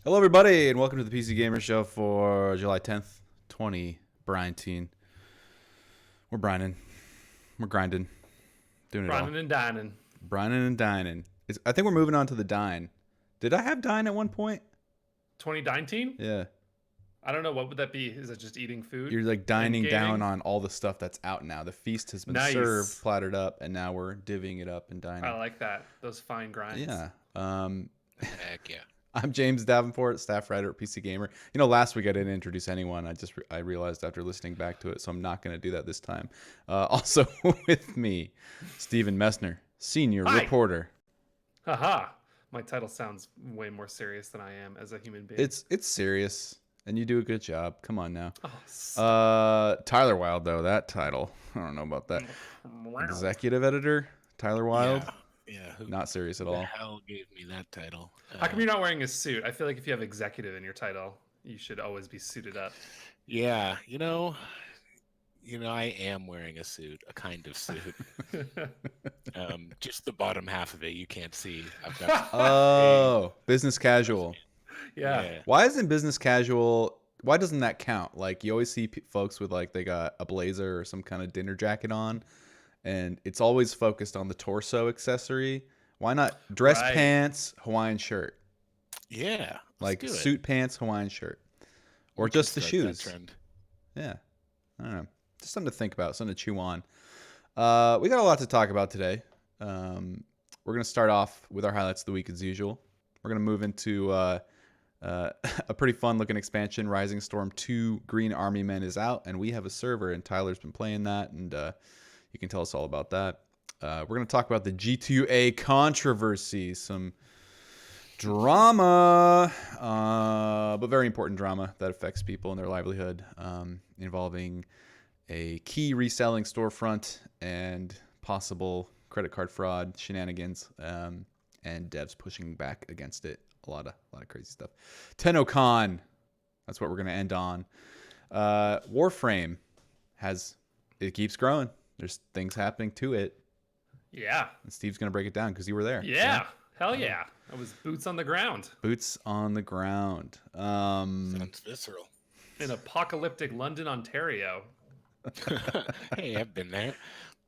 Hello, everybody, and welcome to the PC Gamer Show for July 10th, 2019. We're brining. We're grinding. Doing it all. Brining and dining. Brining and dining. I think we're moving on to the dine. Did I have dine at one point? 2019? Yeah. I don't know. What would that be? Is it just eating food? You're like And dining down gaming? on all the stuff that's out now. The feast has been Nice. served, plattered up, and now we're divvying it up and dining. I like that. Those fine grinds. Yeah. Heck yeah. I'm James Davenport, staff writer at PC Gamer. You know, last week I didn't introduce anyone. I realized after listening back to it, so I'm not going to do that this time. Also with me, Stephen Messner, senior Hi. reporter. Haha. My title sounds way more serious than I am as a human being. It's serious, and you do a good job. Come on now. Oh, Tyler Wilde, though, that title. I don't know about that. Executive editor, Tyler Wilde. Yeah. Who Not serious at the all. hell gave me that title? How come you're not wearing a suit? I feel like if you have executive in your title, you should always be suited up. Yeah, you know, I am wearing a suit, a kind of suit. Just the bottom half of it, you can't see. I've got Oh, business casual. Yeah. Why isn't business casual? Why doesn't that count? Like, you always see folks with like they got a blazer or some kind of dinner jacket on, and it's always focused on the torso accessory. Why not dress Right. pants, Hawaiian shirt, Yeah, like let's do it. suit pants, Hawaiian shirt, or We can just the start that shoes? trend. Yeah, I don't know. Just something to think about, something to chew on. We got a lot to talk about today. We're gonna start off with our highlights of the week as usual. We're gonna move into a pretty fun looking expansion. Rising Storm 2 Green Army Men is out, and we have a server, and Tyler's been playing that, and you can tell us all about that. We're going to talk about the G2A controversy, some drama, but very important drama that affects people and their livelihood, involving a key reselling storefront and possible credit card fraud shenanigans, and devs pushing back against it. A lot of crazy stuff. Tennocon, that's what we're going to end on. Warframe it keeps growing. There's things happening to it. Yeah. And Steve's going to break it down because you were there. Yeah. Hell yeah. I was boots on the ground Boots on the ground. Sounds visceral. in apocalyptic London, Ontario. Hey, I've been there.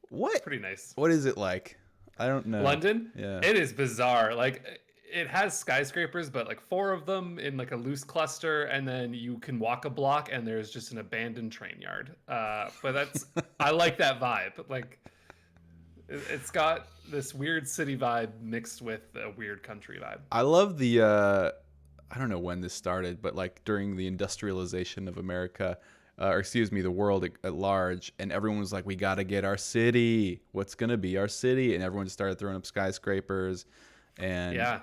What Pretty nice. What is it like? I don't know. London? Yeah. It is bizarre. Like, it has skyscrapers, but like 4 of them in like a loose cluster, and then you can walk a block and there's just an abandoned train yard. But I like that vibe. Like, it's got this weird city vibe mixed with a weird country vibe. I love the I don't know when this started, but like during the industrialization of America, or excuse me, the world at large, and everyone was like, we got to get our city. What's going to be our city? And everyone just started throwing up skyscrapers. And Yeah.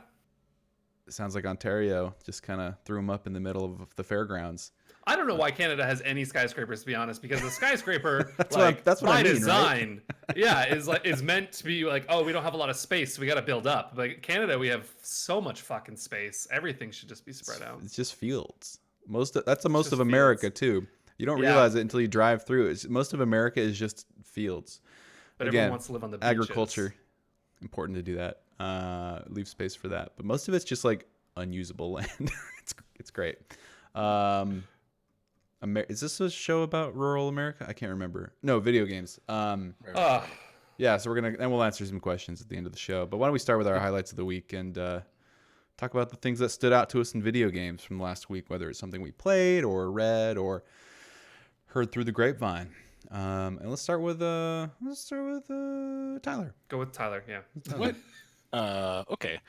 it sounds like Ontario just kind of threw them up in the middle of the fairgrounds. I don't know why Canada has any skyscrapers, to be honest, because the skyscraper, That's what by I mean, right? design, yeah, is meant to be like, oh, we don't have a lot of space, so we got to build up. Like Canada, we have so much fucking space. Everything should just be spread out. It's just fields. That's most just of America fields. too. You don't Yeah. realize it until you drive through it. Most of America is just fields. But Again, everyone wants to live on the beaches. agriculture, important to do that. Leave space for that. But most of it's just like unusable land. It's great. Is this a show about rural America? I can't remember. No, video games. Ugh. Yeah, so we'll answer some questions at the end of the show. But why don't we start with our highlights of the week and talk about the things that stood out to us in video games from last week, whether it's something we played or read or heard through the grapevine. And let's start with Tyler. Go with Tyler, yeah. What? Okay.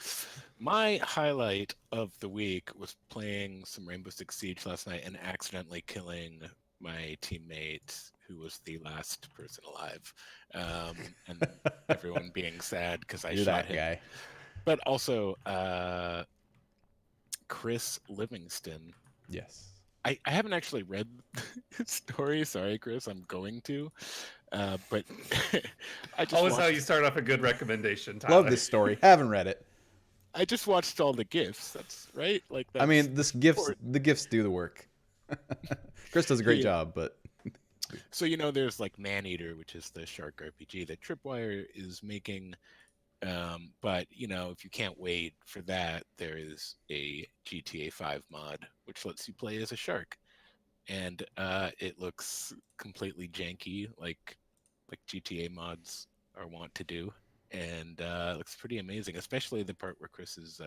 My highlight of the week was playing some Rainbow Six Siege last night and accidentally killing my teammate, who was the last person alive, and everyone being sad because I You're shot that him. guy. But also, Chris Livingston. Yes. I haven't actually read his story. Sorry, Chris. I'm going to. But I just Always how watched, you start off a good recommendation, Tyler. Love this story. Haven't read it. I just watched all the gifs. That's right. Like I mean, that's the gifts do the work. Chris does a great Yeah. job, but So there's like Maneater, which is the shark RPG that Tripwire is making But if you can't wait for that, there is a GTA 5 mod which lets you play as a shark, and it looks completely janky, like GTA mods are wont to do, and it looks pretty amazing, especially the part where Chris is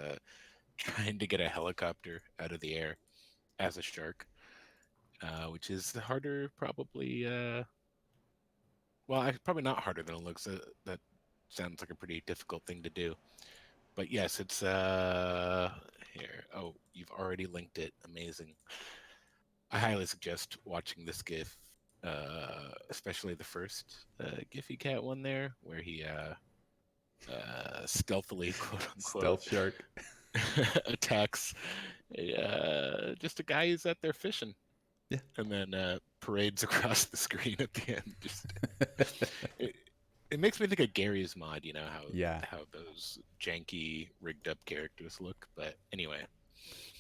trying to get a helicopter out of the air as a shark, which is harder, probably. Well, probably not harder than it looks. That sounds like a pretty difficult thing to do. But yes, it's here. Oh, you've already linked it. Amazing. I highly suggest watching this GIF, especially the first Giphy Cat one there, where he stealthily, quote unquote, Stealth shark. attacks just a guy who's out there fishing. Yeah. And then parades across the screen at the end. Just it makes me think of Gary's mod. How those janky rigged up characters look. But anyway,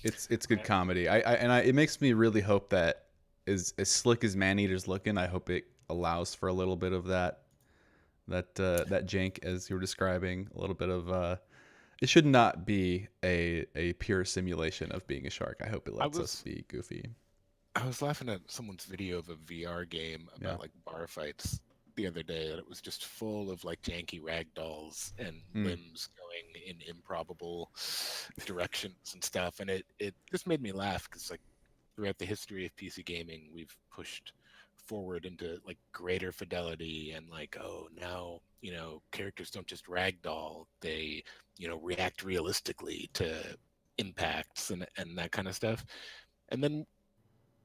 it's good comedy. It makes me really hope that as slick as Maneater's looking, I hope it allows for a little bit of that jank as you were describing. A little bit of it should not be a pure simulation of being a shark. I hope it lets us be goofy. I was laughing at someone's video of a VR game about like bar fights the other day, and it was just full of like janky rag dolls and limbs going in improbable directions and stuff, and it just made me laugh because like throughout the history of PC gaming, we've pushed forward into like greater fidelity and like, oh, now characters don't just ragdoll, they react realistically to impacts and that kind of stuff. And then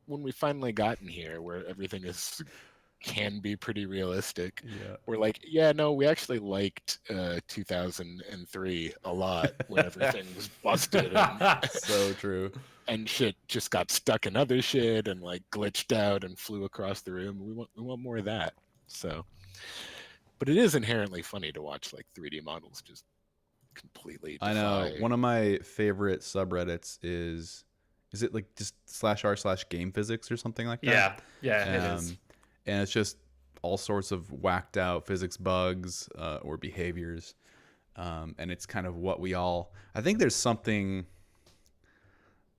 when we finally gotten here where everything can be pretty realistic, we're like, yeah, no, we actually liked 2003 a lot when everything was busted and so true, and shit just got stuck in other shit and like glitched out and flew across the room. We want more of that. So, but it is inherently funny to watch like 3D models just completely defy. I know. One of my favorite subreddits is it like just /r/game physics or something like that? Yeah, it is. And it's just all sorts of whacked out physics bugs or behaviors. And it's kind of what we all, I think there's something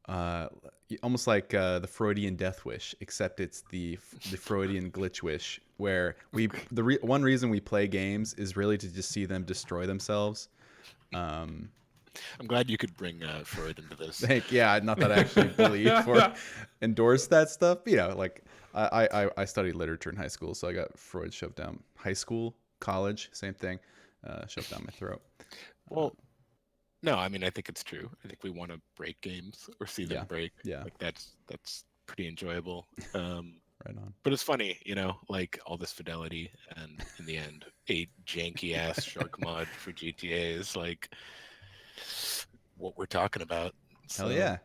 almost like the Freudian death wish, except it's the Freudian glitch wish, where one reason we play games is really to just see them destroy themselves. I'm glad you could bring Freud into this. Not that I actually believe or endorse that stuff. Like I studied literature in high school, so I got Freud shoved down. High school, college, same thing, shoved down my throat. Well, no, I mean, I think it's true. I think we want to break games or see them break. Yeah, like that's pretty enjoyable. Right on. But it's funny, like all this fidelity, and in the end, a janky ass shark mod for GTA is like what we're talking about. So, Hell yeah.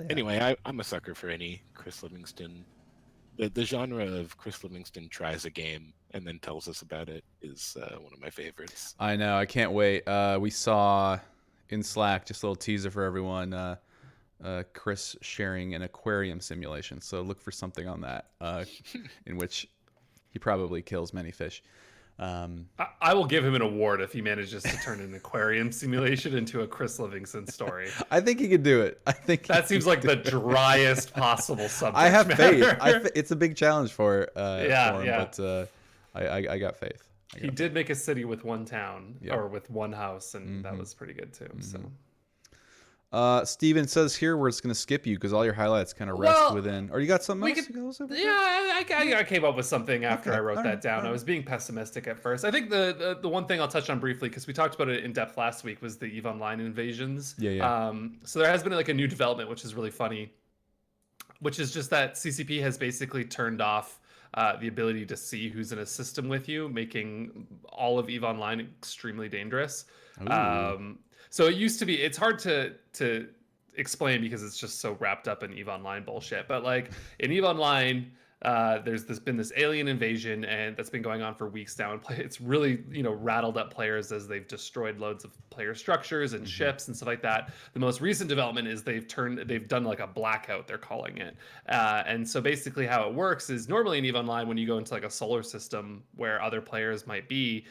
Anyway, I'm a sucker for any Chris Livingston. The genre of Chris Livingston tries a game and then tells us about it is one of my favorites. I know. I can't wait. We saw in Slack, just a little teaser for everyone, Chris sharing an aquarium simulation. So look for something on that in which he probably kills many fish. I will give him an award if he manages to turn an aquarium simulation into a Chris Livingston story. I think he could do it. I think that seems like the driest possible subject. I have matter. faith. It's a big challenge for him, but I got faith. He did make a city with one town or with one house, and that was pretty good too. So. Steven says here we're just going to skip you because all your highlights kind of rest within. Or you got something else? I came up with something after I wrote that down. I was being pessimistic at first. I think the one thing I'll touch on briefly, because we talked about it in depth last week, was the EVE Online invasions. So there has been like a new development, which is really funny, which is just that CCP has basically turned off the ability to see who's in a system with you, making all of EVE Online extremely dangerous. So it used to be, it's hard to explain because it's just so wrapped up in EVE Online bullshit. But like in EVE Online, there's been this alien invasion, and that's been going on for weeks now. And it's really rattled up players as they've destroyed loads of player structures and ships and stuff like that. The most recent development is they've done like a blackout, they're calling it. And so basically how it works is normally in EVE Online, when you go into like a solar system where other players might be,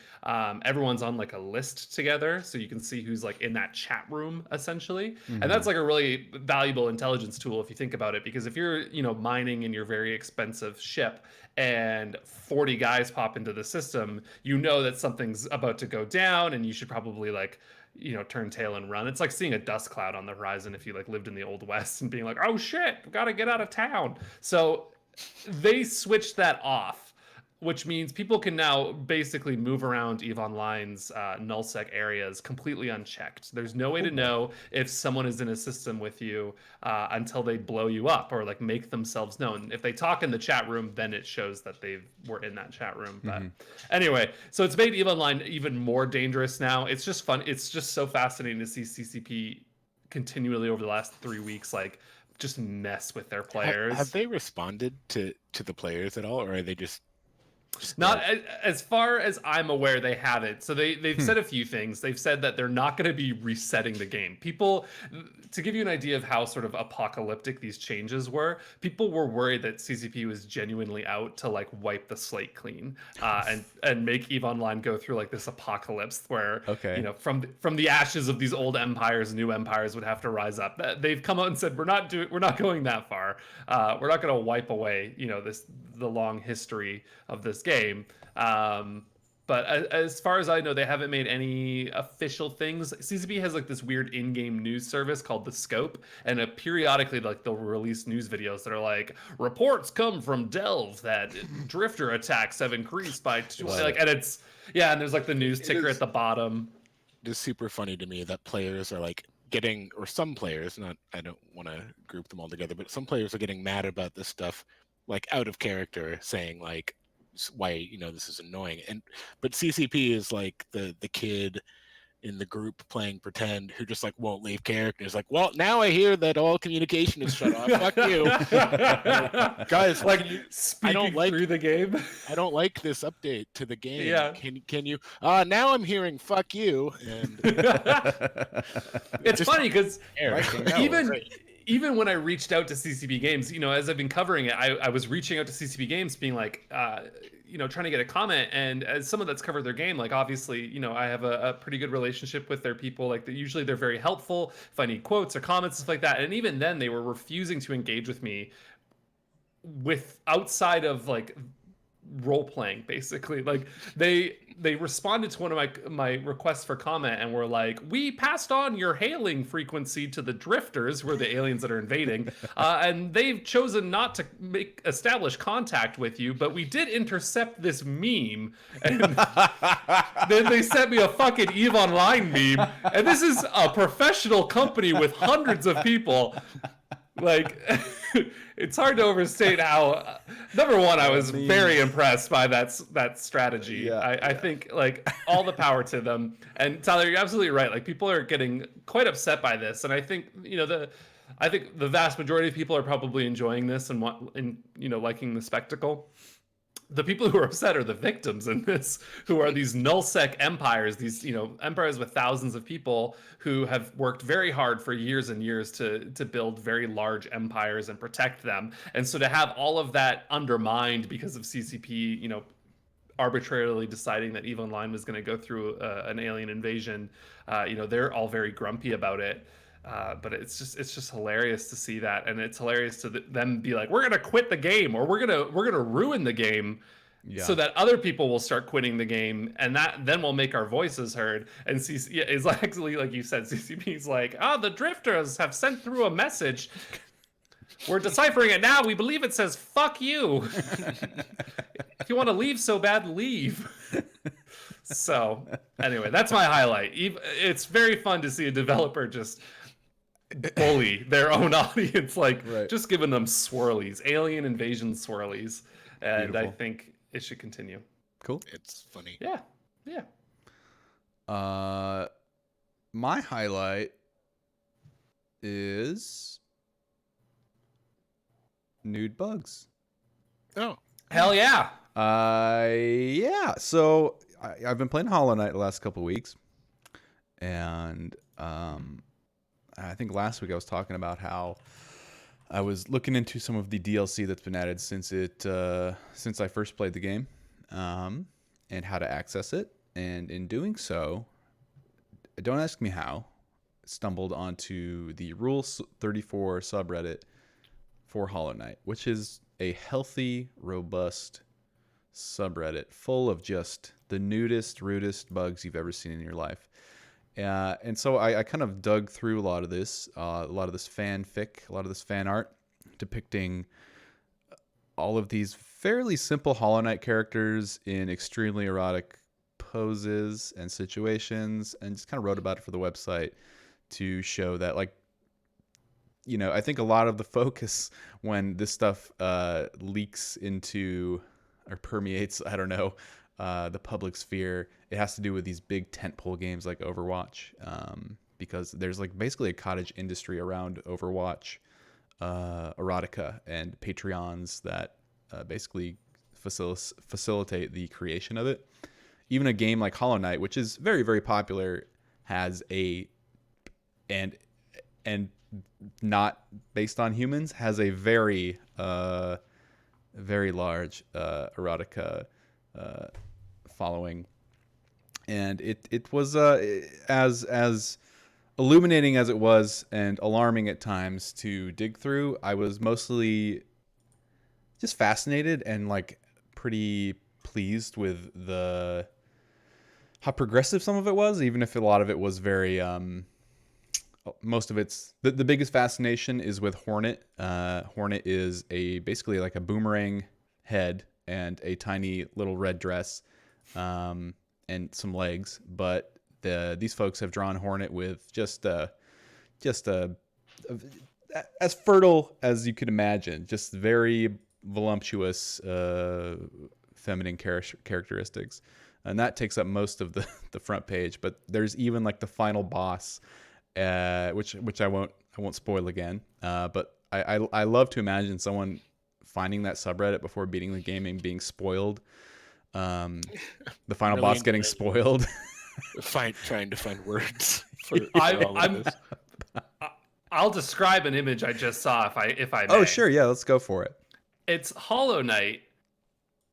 everyone's on like a list together, so you can see who's like in that chat room essentially. And that's like a really valuable intelligence tool if you think about it, because if you're mining in your very expensive ship and 40 guys pop into the system, you know that something's about to go down, and you should probably like turn tail and run. It's like seeing a dust cloud on the horizon if you like lived in the old west and being like, oh shit, gotta get out of town. So they switched that off, which means people can now basically move around EVE Online's nullsec areas completely unchecked. There's no way to know if someone is in a system with you until they blow you up or like make themselves known. If they talk in the chat room, then it shows that they were in that chat room. But anyway, so it's made EVE Online even more dangerous now. It's just fun. It's just so fascinating to see CCP continually over the last 3 weeks, like just mess with their players. Have they responded to the players at all, or are they just not as far as I'm aware, they haven't. So they've said a few things. They've said that they're not going to be resetting the game. People, to give you an idea of how sort of apocalyptic these changes were, people were worried that CCP was genuinely out to like wipe the slate clean and make EVE Online go through like this apocalypse where from the ashes of these old empires, new empires would have to rise up. They've come out and said we're not going that far. We're not going to wipe away the long history of this game. But as far as I know, they haven't made any official things. CCP has like this weird in-game news service called The Scope, and periodically like they'll release news videos that are like, reports come from Delve that drifter attacks have increased by 20. Like, and it's and there's like the news ticker at the bottom. It is super funny to me that players are like getting, or some players, I don't want to group them all together, but some players are getting mad about this stuff like out of character, saying like why this is annoying, but CCP is like the kid in the group playing pretend who just like won't leave character. It's like, well, now I hear that all communication is shut off. Fuck you. Guys, like I don't like through the game. I don't like this update to the game. Yeah. Can you now I'm hearing fuck you. And it's funny because even when I reached out to CCP Games, as I've been covering it, I was reaching out to CCP Games being like, trying to get a comment. And as someone that's covered their game, like obviously, I have a pretty good relationship with their people. Like usually they're very helpful if I need quotes or comments, stuff like that. And even then they were refusing to engage with me with outside of like role playing, basically. Like they responded to one of my requests for comment and were like, we passed on your hailing frequency to the drifters, who are the aliens that are invading, and they've chosen not to establish contact with you, but we did intercept this meme. And then they sent me a fucking EVE Online meme, and this is a professional company with hundreds of people. Like, it's hard to overstate how. Number one, I was very impressed by that strategy. I think like all the power to them. And Tyler, you're absolutely right. Like people are getting quite upset by this, and I think I think the vast majority of people are probably enjoying this and liking the spectacle. The people who are upset are the victims in this, who are these nullsec empires, these empires with thousands of people who have worked very hard for years and years to build very large empires and protect them. And so to have all of that undermined because of CCP, arbitrarily deciding that EVE Online was going to go through an alien invasion, they're all very grumpy about it. But it's just hilarious to see that, and it's hilarious to them be like, we're gonna quit the game, or we're gonna ruin the game, so that other people will start quitting the game, and then we'll make our voices heard. And it's actually like you said, CCP's like, the drifters have sent through a message. We're deciphering it now. We believe it says "fuck you." If you want to leave so bad, leave. So anyway, that's my highlight. It's very fun to see a developer just bully their own audience, just giving them swirlies, alien invasion swirlies. And beautiful. I think it should continue. Cool. It's funny. Yeah. My highlight is nude bugs. Oh, Hell yeah. Yeah. So I've been playing Hollow Knight the last couple of weeks, and I think last week I was talking about how I was looking into some of the DLC that's been added since I first played the game, and how to access it. And in doing so, don't ask me how, stumbled onto the Rule 34 subreddit for Hollow Knight, which is a healthy, robust subreddit full of just the nudist, rudest bugs you've ever seen in your life. And so I kind of dug through a lot of this fanfic, a lot of this fan art depicting all of these fairly simple Hollow Knight characters in extremely erotic poses and situations, and just kind of wrote about it for the website to show that, like, I think a lot of the focus when this stuff leaks into or permeates, I don't know, the public sphere, it has to do with these big tentpole games like Overwatch, because there's like basically a cottage industry around Overwatch erotica and Patreons that basically facilitate the creation of it. Even a game like Hollow Knight, which is very, very popular, has and not based on humans, has a very very large erotica following, and it was as illuminating as it was and alarming at times to dig through. I was mostly just fascinated and like pretty pleased with how progressive some of it was, even if a lot of it was very most of it's the biggest fascination is with Hornet. Hornet is basically like a boomerang head and a tiny little red dress, and some legs. But these folks have drawn Hornet with just as fertile as you could imagine, just very voluptuous feminine characteristics, and that takes up most of the front page. But there's even like the final boss, which I won't spoil again. But I love to imagine someone finding that subreddit before beating the game and being spoiled. The final Really boss getting spoiled. trying to find words for all of this. I'll describe an image I just saw if I may. Oh sure, yeah, let's go for it. It's Hollow Knight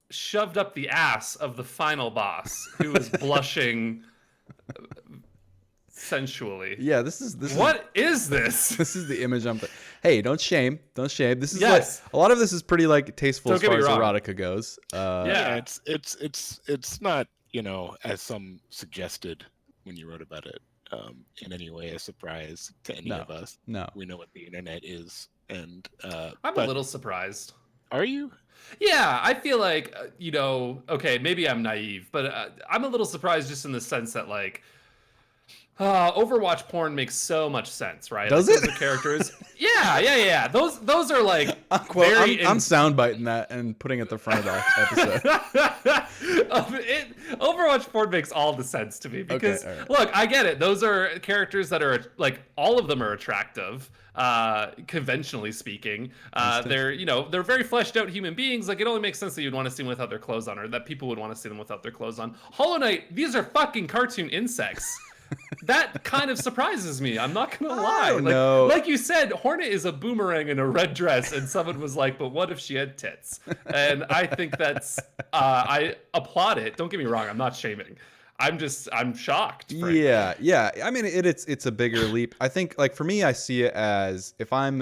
shoved up the ass of the final boss, who is blushing sensually. Yeah, this is What is this? This is the image Hey, don't shame. This is Yes. like a lot of this is pretty like tasteful Don't as get far me as wrong. erotica goes. Yeah. It's not, as some suggested when you wrote about it, in any way a surprise to any of us. No. We know what the internet is, and I'm a little surprised. Are you? Yeah, I feel like, okay, maybe I'm naive, but I'm a little surprised just in the sense that, like, Overwatch porn makes so much sense, right? Does like, it? Those are characters. Yeah. Those are like I'm soundbiting that and putting it at the front of the episode. Overwatch porn makes all the sense to me because, Okay, all right. Look, I get it. Those are characters that are like, all of them are attractive, conventionally speaking. They're very fleshed out human beings. Like, it only makes sense that you'd want to see them without their clothes on, or that people would want to see them without their clothes on. Hollow Knight, these are fucking cartoon insects. That kind of surprises me. I'm not gonna lie. don't know. Like you said, Hornet is a boomerang in a red dress, and someone was like, "But what if she had tits?" And I think that's I applaud it. Don't get me wrong. I'm not shaming. I'm shocked. Frankly. Yeah. I mean, it's a bigger leap. I think, like, for me, I see it as if I'm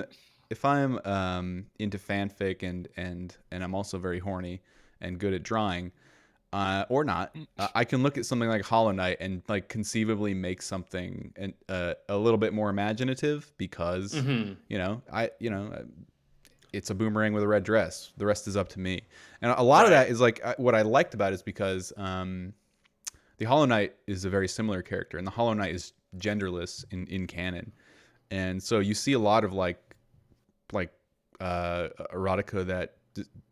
into fanfic and I'm also very horny and good at drawing. Or not, I can look at something like Hollow Knight and like conceivably make something a little bit more imaginative because it's a boomerang with a red dress. The rest is up to me, and a lot of that is like what I liked about it is because the Hollow Knight is a very similar character, and the Hollow Knight is genderless in canon, and so you see a lot of like erotica that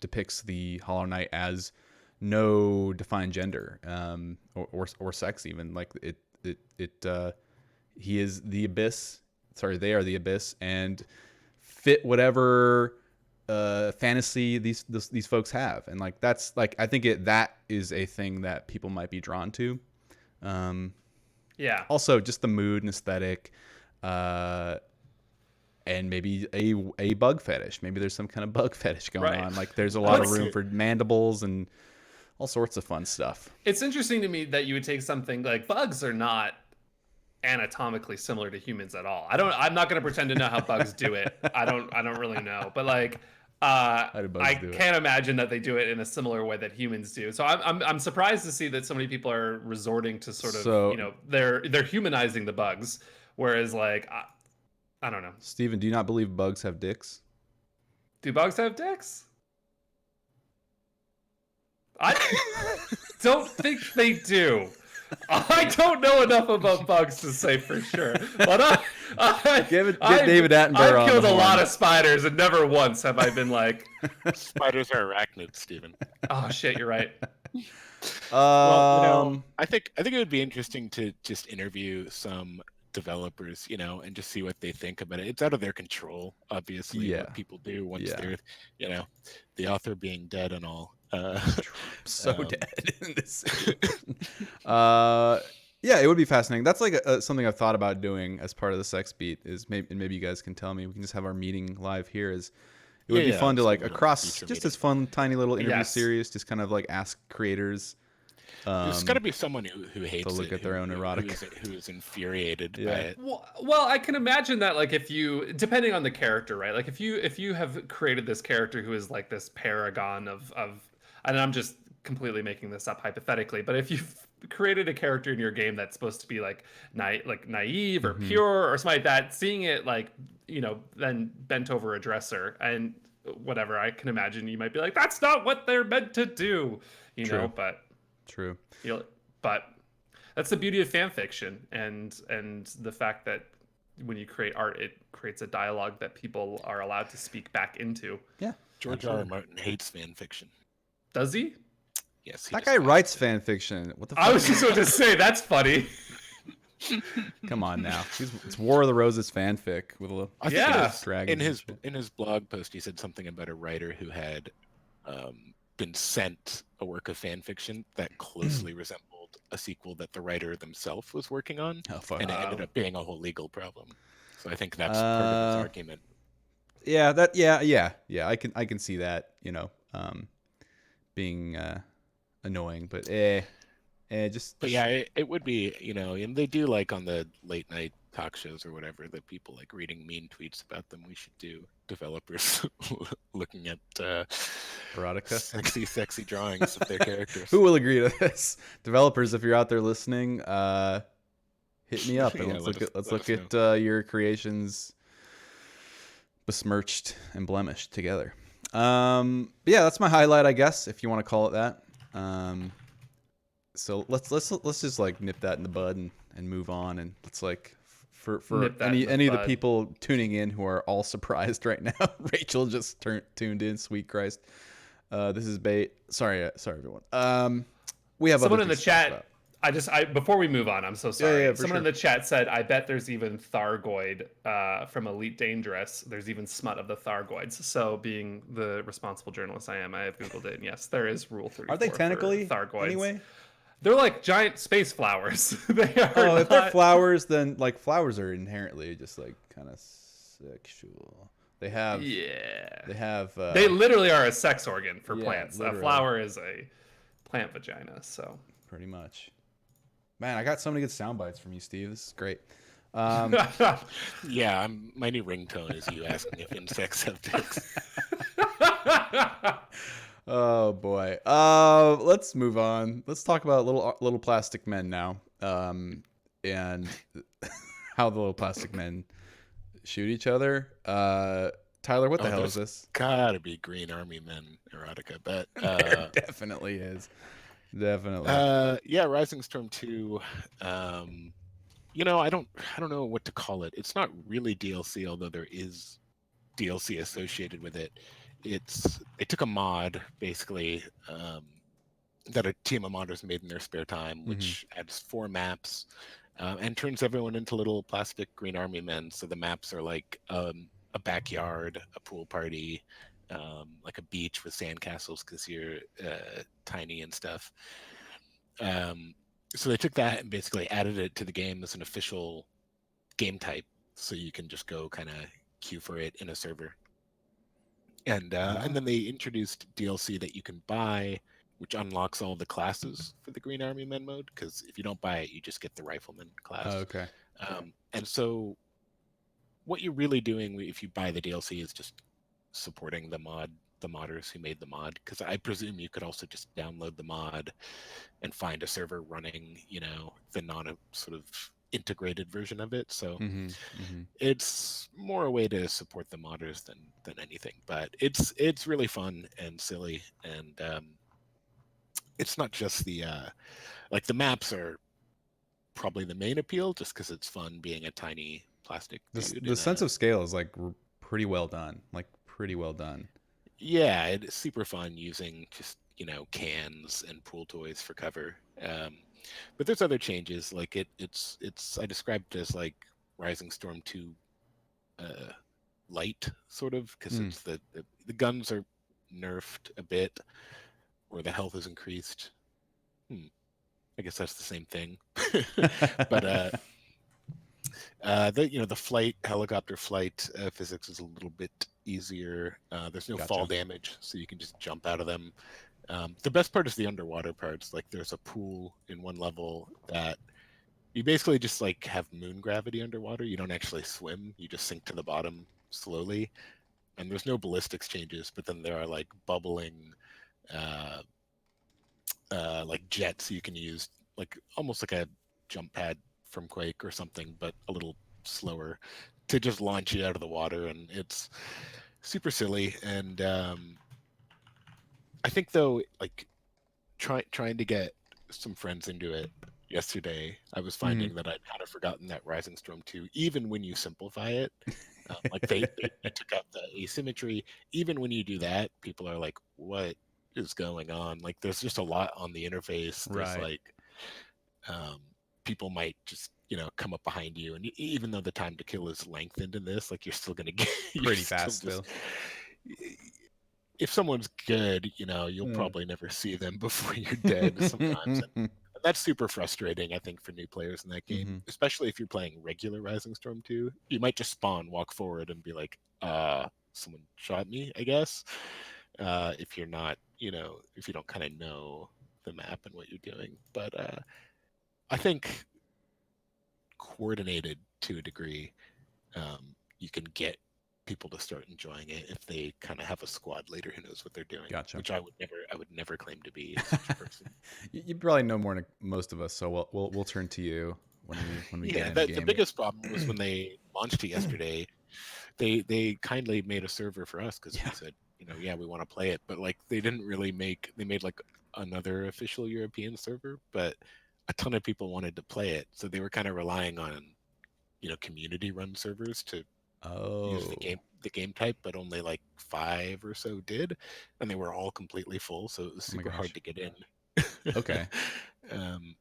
depicts the Hollow Knight as no defined gender, or sex even. Like he is the abyss. Sorry, they are the abyss, and fit whatever fantasy these folks have, and like that's like I think that is a thing that people might be drawn to. Yeah. Also, just the mood and aesthetic, and maybe a bug fetish. Maybe there's some kind of bug fetish going Right. on. Like there's a lot of What's- room for mandibles and all sorts of fun stuff. It's interesting to me that you would take something like bugs are not anatomically similar to humans at all. I'm not going to pretend to know how bugs do it. I don't really know. But like How do bugs I do it? can't imagine that they do it in a similar way that humans do. So I'm surprised to see that so many people are resorting to sort of, So- you know, they're humanizing the bugs, whereas like I don't know. Steven, do you not believe bugs have dicks? Do bugs have dicks? I don't think they do. I don't know enough about bugs to say for sure, but Get David Attenborough on I've killed the a lot horn. of spiders, and never once have I been like, Spiders are arachnids, Steven. "Oh shit, you're right." Well, I think it would be interesting to just interview some developers, and just see what they think about it. It's out of their control, obviously, Yeah. what people do once Yeah. they're, the author being dead and all. So Um, dead in this situation. Yeah, it would be fascinating. That's like something I've thought about doing as part of the sex beat. Is maybe you guys can tell me. We can just have our meeting live here. It would be fun to like absolutely. across Future just meeting. this fun tiny little interview Yes. series. Just kind of like ask creators. There's got to be someone who hates to look it, at their own erotic. who is infuriated by Yeah. it. Well, I can imagine that like if you, depending on the character, right? Like if you have created this character who is like this paragon of, and I'm just completely making this up hypothetically, but if you've created a character in your game that's supposed to be like naive or Mhm. pure or something like that, seeing it like, then bent over a dresser and whatever, I can imagine you might be like, that's not what they're meant to do, True. but True. but that's the beauty of fan fiction and the fact that when you create art, it creates a dialogue that people are allowed to speak back into. Yeah. George R. R. Martin hates fan fiction. Does he? Yes, he That guy despises writes it. fan fiction. What the fuck? I was just going to say that's funny. Come on now. It's War of the Roses fanfic with a I think Yeah. dragons in and his shit. in his blog post, he said something about a writer who had been sent a work of fan fiction that closely resembled a sequel that the writer themselves was working on, Oh fuck. and it ended Wow. up being a whole legal problem. So I think that's part of his Uh, argument. Yeah. I can see that, being annoying, but just But yeah, it would be, and they do like on the late night talk shows or whatever that people like reading mean tweets about them. We should do developers looking at erotica. sexy drawings of their characters. Who will agree to this? Developers, if you're out there listening, hit me up and Yeah, let's let look us at your creations besmirched and blemished together. Yeah, that's my highlight, I guess, if you want to call it that. So let's just like nip that in the bud and move on, and let's like for Nip that any in the of the bud. people tuning in who are all surprised right now. Rachel just tuned in. Sweet Christ, this is bait. Sorry everyone. We have Someone other in the things to talk chat. about. Before we move on, I'm so sorry. yeah, for Someone in sure. the chat said, "I bet there's even Thargoid from Elite Dangerous. There's even smut of the Thargoids." So, being the responsible journalist I am, I have googled it, and yes, there is Rule 34. Are they for tentacly Thargoids? anyway? They're like giant space flowers. They are. Oh, if they're not- flowers, then like flowers are inherently just like kind of sexual. They have. Yeah. They have. They literally are a sex organ for Yeah, plants. literally. A flower is a plant vagina. So. Pretty much. Man, I got so many good sound bites from you, Steve. This is great. Yeah, my new ringtone is you asking if insects have dicks. Oh boy. Let's move on. Let's talk about little plastic men now. And how the little plastic men shoot each other. Tyler, what the hell is this? Gotta be Green Army Men erotica, but There definitely is. Definitely. yeah, Rising Storm 2. I don't know what to call it. It's not really DLC, although there is DLC associated with it. They took a mod basically that a team of modders made in their spare time, which adds 4 maps and turns everyone into little plastic Green Army Men. So the maps are like a backyard, a pool party, like a beach with sandcastles because you're tiny and stuff. So they took that and basically added it to the game as an official game type, so you can just go kind of queue for it in a server. And then they introduced DLC that you can buy, which unlocks all the classes for the Green Army Men mode. Because if you don't buy it, you just get the Rifleman class. Okay. And so, what you're really doing if you buy the DLC is just supporting the modders who made the mod. Because I presume you could also just download the mod and find a server running, the non sort of integrated version of it. So it's more a way to support the modders than anything. But it's really fun and silly, and it's not just the like the maps are probably the main appeal, just because it's fun being a tiny plastic dude. The sense of scale is like pretty well done. Yeah, it's super fun using just cans and pool toys for cover. But there's other changes, like it's I described it as like Rising Storm 2 light, sort of, because it's the guns are nerfed a bit, or the health is increased. I guess that's the same thing. But the flight, helicopter flight physics is a little bit easier. There's no fall damage, so you can just jump out of them. The best part is the underwater parts. Like there's a pool in one level that you basically just like have moon gravity underwater. You don't actually swim. You just sink to the bottom slowly. And there's no ballistics changes, but then there are like bubbling like jets you can use, like almost like a jump pad from Quake or something, but a little slower, to just launch you out of the water. And it's super silly. And I think though, like trying to get some friends into it yesterday, I was finding that I'd kind of forgotten that Rising Storm 2, even when you simplify it, like they took out the asymmetry. Even when you do that, people are like, what is going on? Like there's just a lot on the interface. There's like people might just come up behind you, and even though the time to kill is lengthened in this, like you're still gonna get pretty fast still. If someone's good, you'll probably never see them before you're dead sometimes. And that's super frustrating, I think, for new players in that game, especially if you're playing regular Rising Storm 2. You might just spawn, walk forward, and be like, someone shot me, I guess. If you're not, if you don't kind of know the map and what you're doing. But I think coordinated to a degree, you can get people to start enjoying it if they kind of have a squad leader who knows what they're doing. Gotcha. Which I would never claim to be such a person. You probably know more than most of us, so we'll turn to you when we get in the game. The biggest problem was when they launched it yesterday. They kindly made a server for us because we said, we want to play it, but like they made like another official European server, but a ton of people wanted to play it, so they were kind of relying on community run servers to use the game type, but only like 5 or so did, and they were all completely full, so it was super hard to get in. Okay. And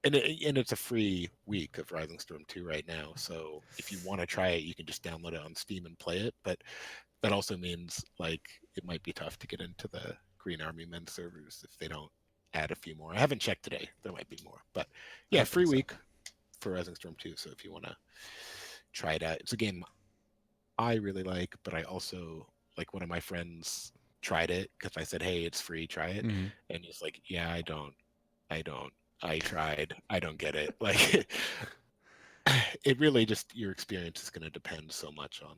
it's a free week of Rising Storm 2 right now, so if you want to try it, you can just download it on Steam and play it. But that also means like it might be tough to get into the Green Army Men servers if they don't add a few more. I haven't checked today; there might be more. But yeah, free week for Rising Storm 2. So if you want to try it out, it's a game I really like, but I also like. One of my friends tried it because I said, "Hey, it's free, try it," and he's like, "Yeah, I don't. I tried. I don't get it." Like, it really just, your experience is going to depend so much on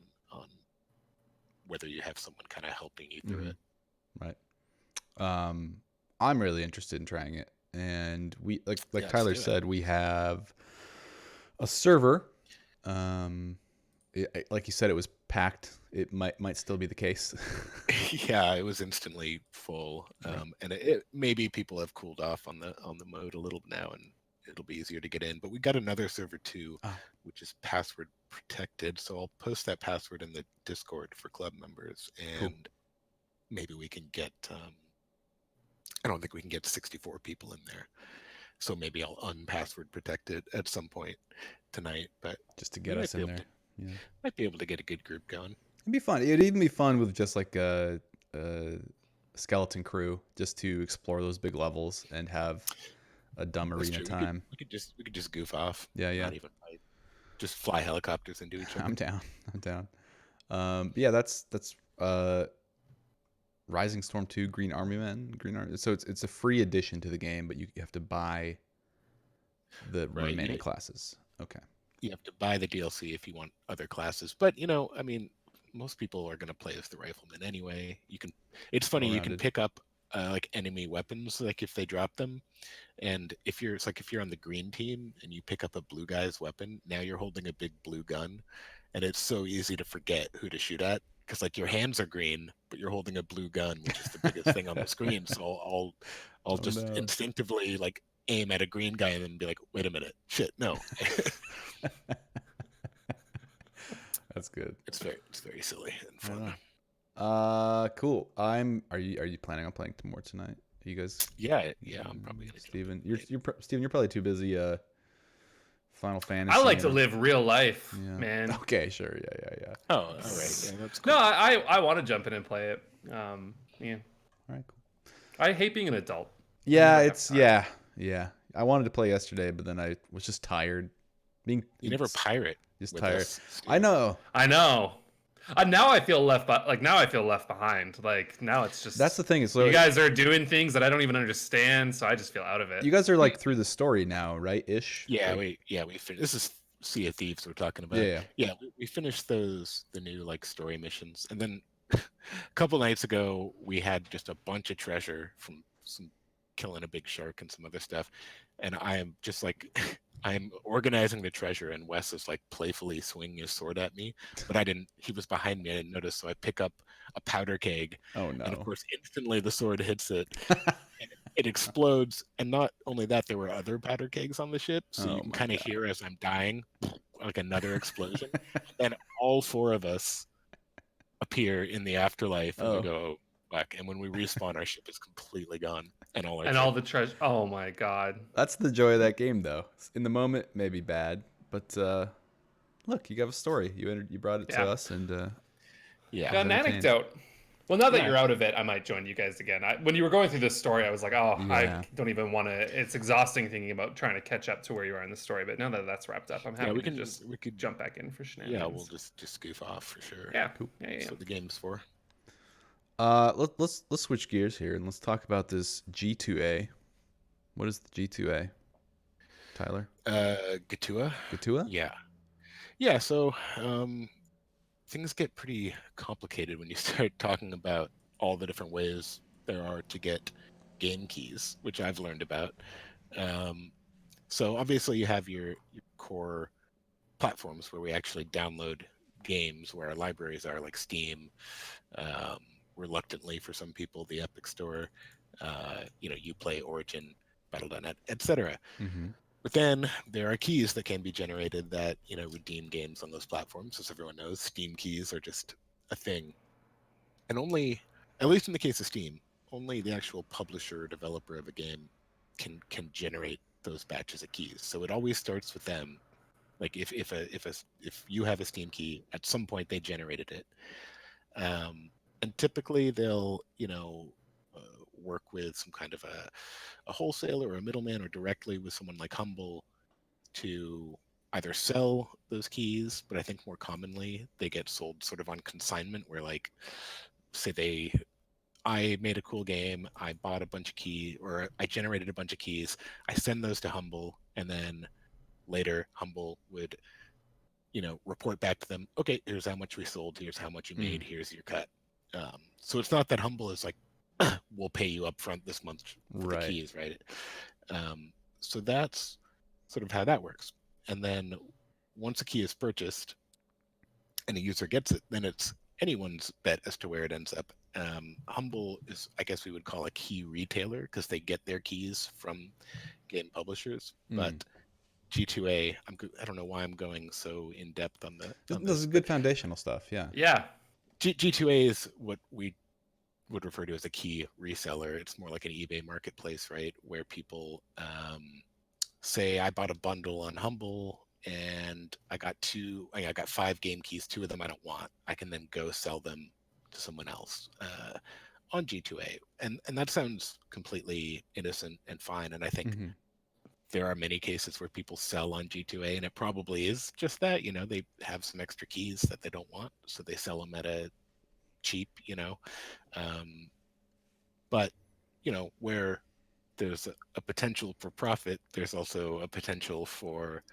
whether you have someone kind of helping you through it. Right. I'm really interested in trying it, and we like Tyler said, we have a server. Like you said, it was packed. It might still be the case. Yeah, it was instantly full, and it maybe people have cooled off on the mode a little now, and it'll be easier to get in. But we got another server too, which is password protected. So I'll post that password in the Discord for club members, and maybe we can get. I don't think we can get 64 people in there, so maybe I'll unpassword protect it at some point tonight. But just to get us in there. Might be able to get a good group going. It'd be fun. It'd even be fun with just like a skeleton crew, just to explore those big levels and have a dumb That's arena true. time. We could just goof off. Yeah, yeah. Not even fight. Just fly helicopters into each other. I'm down. I'm down. Yeah, that's Rising Storm 2 Green Army Men. Green Army. So it's a free addition to the game, but you have to buy the Right. remaining classes. Okay. You have to buy the DLC if you want other classes. But you know, I mean, most people are going to play as the rifleman anyway. You can. It's funny. You can Well-rounded. pick up like enemy weapons, like if they drop them, and it's like if you're on the green team and you pick up a blue guy's weapon, now you're holding a big blue gun, and it's so easy to forget who to shoot at because like your hands are green, but you're holding a blue gun, which is the biggest thing on the screen. So I'll Oh, just no. instinctively like aim at a green guy and then be like, wait a minute, shit, no. That's good. It's very silly and Right fun. on. Cool. Are you planning on playing more tonight? Are you guys? Yeah, I'm probably gonna. Steven, Steven, you're probably too busy. Final Fantasy. I like to and- live real life, Yeah. man. Okay, sure. Yeah. Oh, all right. Yeah, that's cool. No, I want to jump in and play it. Yeah. All right, cool. I hate being an adult. Yeah, never have it's time. yeah. I wanted to play yesterday, but then I was just tired. You never pirate. just with tired. us, Steve. I know. I know. Now I feel left, now I feel left behind. Like now it's just That's the thing. It's you like, guys are doing things that I don't even understand, so I just feel out of it. you guys are like through the story now, right? Ish. Yeah, Like, we finished. This is Sea of Thieves we're talking about. Yeah. We finished the new like story missions, and then a couple nights ago we had just a bunch of treasure from some killing a big shark and some other stuff, and I am just like I'm organizing the treasure, and Wes is like playfully swinging his sword at me, but I didn't. He was behind me. I didn't notice, so I pick up a powder keg, Oh and of no. course instantly the sword hits it. It explodes, and not only that, there were other powder kegs on the ship, so Oh you can my kind of God. hear as I'm dying, like another explosion, and all four of us appear in the afterlife, and Oh. we go back, and when we respawn, our ship is completely gone, and all our and all the treasure. Oh my god. That's the joy of that game, though. In the moment, maybe bad, but look, you have a story. You brought it to Yeah. us, and yeah, Got an entertained. anecdote. Well, now that Yeah. you're out of it, I might join you guys again. When you were going through this story, I was like, oh, Yeah. I don't even want to. It's exhausting thinking about trying to catch up to where you are in the story. But now that that's wrapped up, I'm happy we to can just we could jump back in for shenanigans. yeah, we'll just goof off for sure. Yeah. Cool. Yeah. That's what the game's for. Let's switch gears here and let's talk about this G2A. What is the G2A? Tyler? G2A. G2A? Yeah. So things get pretty complicated when you start talking about all the different ways there are to get game keys, which I've learned about. So obviously you have your core platforms where we actually download games, where our libraries are, like Steam, reluctantly for some people, the Epic Store, Uplay, Origin, Battle.net, etc. Mm-hmm. But then there are keys that can be generated that redeem games on those platforms. As everyone knows, Steam keys are just a thing, and only, at least in the case of Steam, only the actual publisher or developer of a game can generate those batches of keys. So it always starts with them. Like if you have a Steam key, at some point they generated it, and typically they'll work with some kind of a wholesaler or a middleman, or directly with someone like Humble to either sell those keys, but I think more commonly they get sold sort of on consignment, where like say I made a cool game, I bought a bunch of keys, or I generated a bunch of keys, I send those to Humble, and then later Humble would report back to them, okay, here's how much we sold, here's how much you made, here's your cut. So it's not that Humble is like, we'll pay you up front this month for the keys, right? So that's sort of how that works. And then once a key is purchased and a user gets it, then it's anyone's bet as to where it ends up. Humble is, I guess we would call a key retailer, because they get their keys from game publishers. But G2A, I don't know why I'm going so in depth on This this, is good foundational stuff. Yeah. Yeah. G2A is what we would refer to as a key reseller. It's more like an eBay marketplace, right? Where people say, I bought a bundle on Humble, and I got 5 game keys. 2 of them I don't want. I can then go sell them to someone else on G2A, and that sounds completely innocent and fine. And I think Mm-hmm. there are many cases where people sell on G2A, and it probably is just that. They have some extra keys that they don't want, so they sell them at a cheap. Um, but where there's a potential for profit, there's also a potential for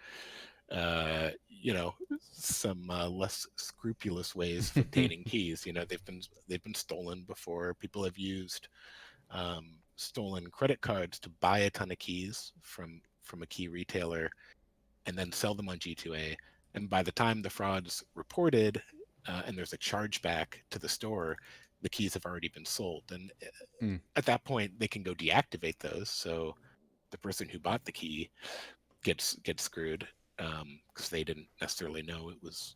some less scrupulous ways of obtaining keys. They've been stolen before. People have used stolen credit cards to buy a ton of keys from a key retailer and then sell them on G2A. And by the time the fraud's reported and there's a chargeback to the store, the keys have already been sold. And Mm. at that point, they can go deactivate those. So the person who bought the key gets screwed because they didn't necessarily know it was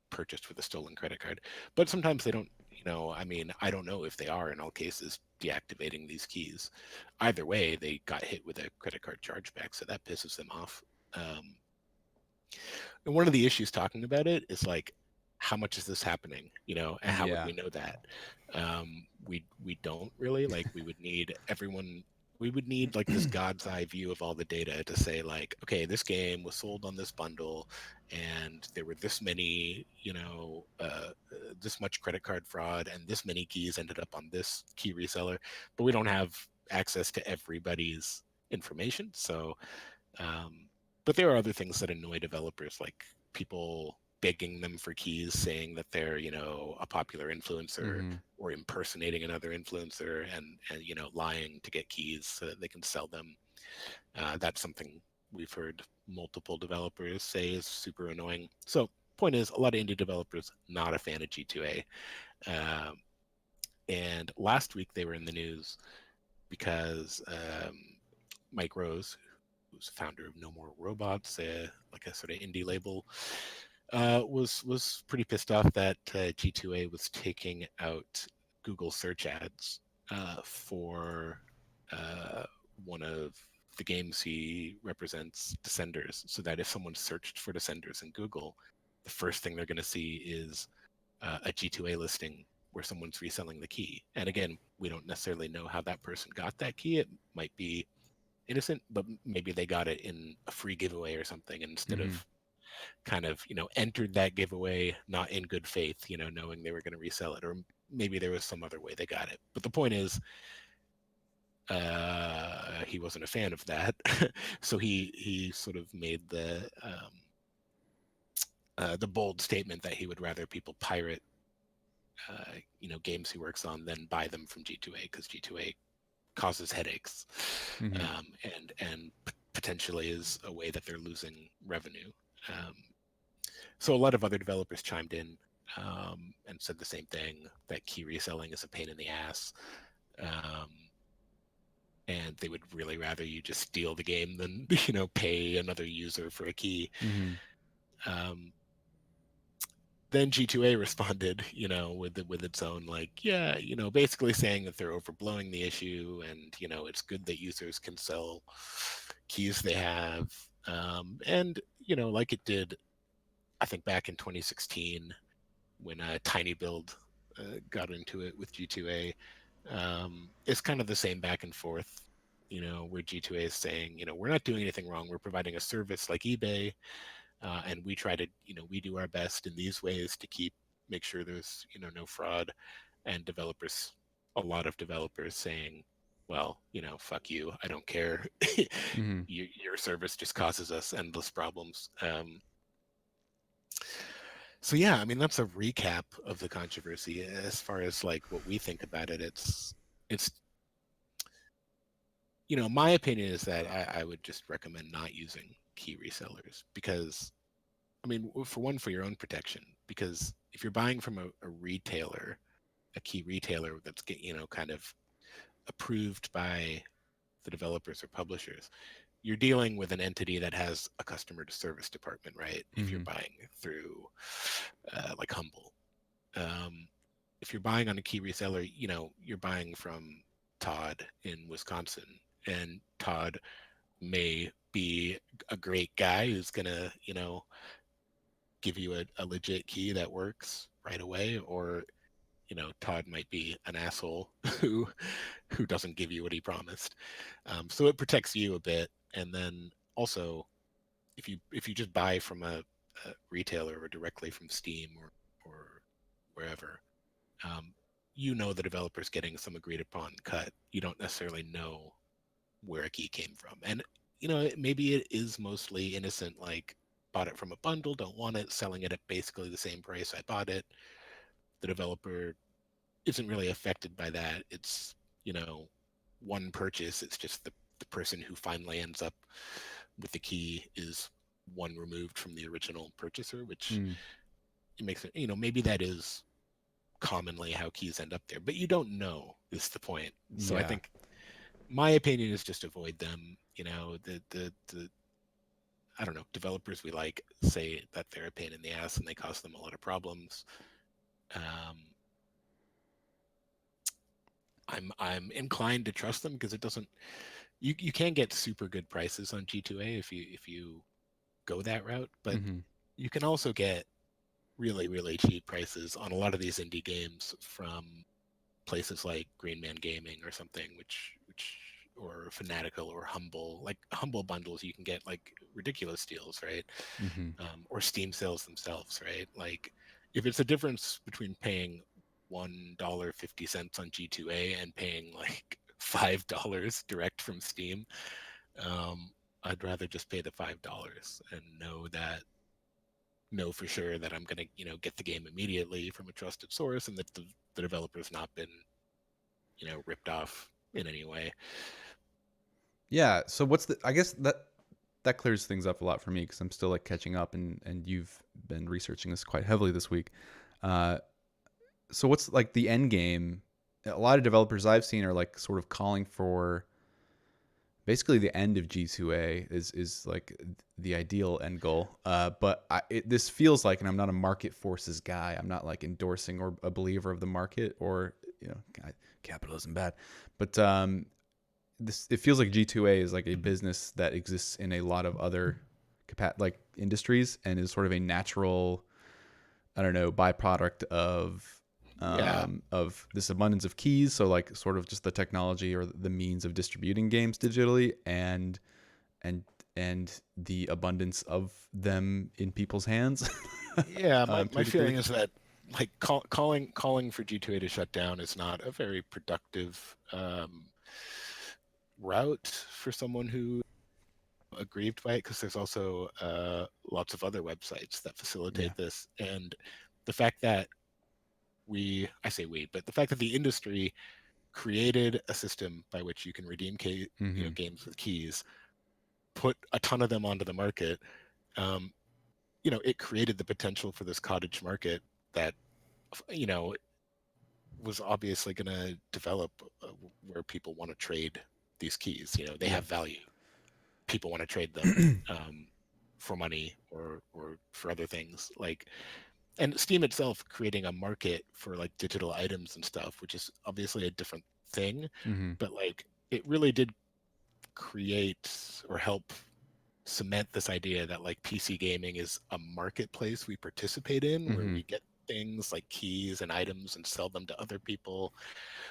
purchased with a stolen credit card. But sometimes they don't. I mean, I don't know if they are in all cases deactivating these keys. Either way, they got hit with a credit card chargeback, so that pisses them off. And one of the issues talking about it is like, how much is this happening? And how would Yeah. we know that? We don't really. Like, we would need everyone. We would need like this God's eye view of all the data to say like, okay, this game was sold on this bundle, and there were this many, this much credit card fraud, and this many keys ended up on this key reseller. But we don't have access to everybody's information, so but there are other things that annoy developers, like people begging them for keys, saying that they're, a popular influencer Mm-hmm. or impersonating another influencer and lying to get keys so that they can sell them. That's something we've heard multiple developers say is super annoying. So point is, a lot of indie developers not a fan of G2A. Um, and last week they were in the news because Mike Rose, who's founder of No More Robots, like a sort of indie label, was pretty pissed off that G2A was taking out Google search ads for uh, one of the games he represents, Descenders, so that if someone searched for Descenders in Google, the first thing they're going to see is a G2A listing where someone's reselling the key. And again, we don't necessarily know how that person got that key. It might be innocent, but maybe they got it in a free giveaway or something, and instead Mm-hmm. of kind of entered that giveaway not in good faith, knowing they were going to resell it, or maybe there was some other way they got it. But the point is, he wasn't a fan of that, so he sort of made the bold statement that he would rather people pirate games he works on than buy them from G2A, because G2A causes headaches, Mm-hmm. and potentially is a way that they're losing revenue. Um, so a lot of other developers chimed in and said the same thing, that key reselling is a pain in the ass, and they would really rather you just steal the game than pay another user for a key. Mm-hmm. Um, then G2A responded, with its own like, yeah, basically saying that they're overblowing the issue, and it's good that users can sell keys they have, and like it did, I think back in 2016 when Tiny Build got into it with G2A. It's kind of the same back and forth, where G2A is saying, we're not doing anything wrong. We're providing a service like eBay, and we try to, we do our best in these ways to make sure there's, no fraud. And developers, a lot of developers saying, well, fuck you, I don't care. Mm-hmm. Your service just causes us endless problems. So yeah, I mean, that's a recap of the controversy. As far as like what we think about it, it's my opinion is that I would just recommend not using key resellers, because I mean, for your own protection, because if you're buying from a retailer, a key retailer that's kind of approved by the developers or publishers, you're dealing with an entity that has a customer service department, right? If you're Mm-hmm. buying through like Humble, um, if you're buying on a key reseller, you're buying from Todd in Wisconsin, and Todd may be a great guy who's gonna, give you a legit key that works right away, or Todd might be an asshole who doesn't give you what he promised. So it protects you a bit, and then also if you just buy from a retailer or directly from Steam or wherever, the developer's getting some agreed upon cut. You don't necessarily know where a key came from, and maybe it is mostly innocent, like bought it from a bundle, don't want it, selling it at basically the same price I bought it. The developer isn't really affected by that. It's one purchase. It's just the person who finally ends up with the key is one removed from the original purchaser, which it makes it, maybe that is commonly how keys end up there, but you don't know is the point. So I think my opinion is just avoid them. The I don't know, developers we like say that they're a pain in the ass and they cause them a lot of problems. I'm inclined to trust them because it doesn't. You can get super good prices on G2A if you go that route, but you can also get really really cheap prices on a lot of these indie games from places like Green Man Gaming or something, which or Fanatical or Humble. Like Humble bundles, you can get like ridiculous deals, right? Or Steam sales themselves, right? Like if it's a difference between paying $1.50 on G2A and paying like $5 direct from Steam, I'd rather just pay the $5 and know for sure that I'm gonna get the game immediately from a trusted source, and that the developer's not been ripped off in any way. Yeah. So what's the? I guess that clears things up a lot for me because I'm still like catching up, and you've been researching this quite heavily this week. So what's like the end game? A lot of developers I've seen are like sort of calling for basically the end of G2A is like the ideal end goal. But this feels like, and I'm not a market forces guy. I'm not like endorsing or a believer of the market or capitalism bad, but it feels like G2A is like a business that exists in a lot of other like industries and is sort of a natural, I don't know, byproduct of this abundance of keys. So like sort of just the technology or the means of distributing games digitally and the abundance of them in people's hands. Yeah, my To a feeling degree. is that like calling for G2A to shut down is not a very productive route for someone who aggrieved by it, because there's also lots of other websites that facilitate this, and the fact that I say we, but the fact that the industry created a system by which you can redeem games with keys, put a ton of them onto the market. It created the potential for this cottage market that was obviously going to develop, where people want to trade these keys. They have value. People want to trade them for money or for other things. And Steam itself creating a market for like digital items and stuff, which is obviously a different thing, but like it really did create or help cement this idea that like PC gaming is a marketplace we participate in, where we get things like keys and items and sell them to other people,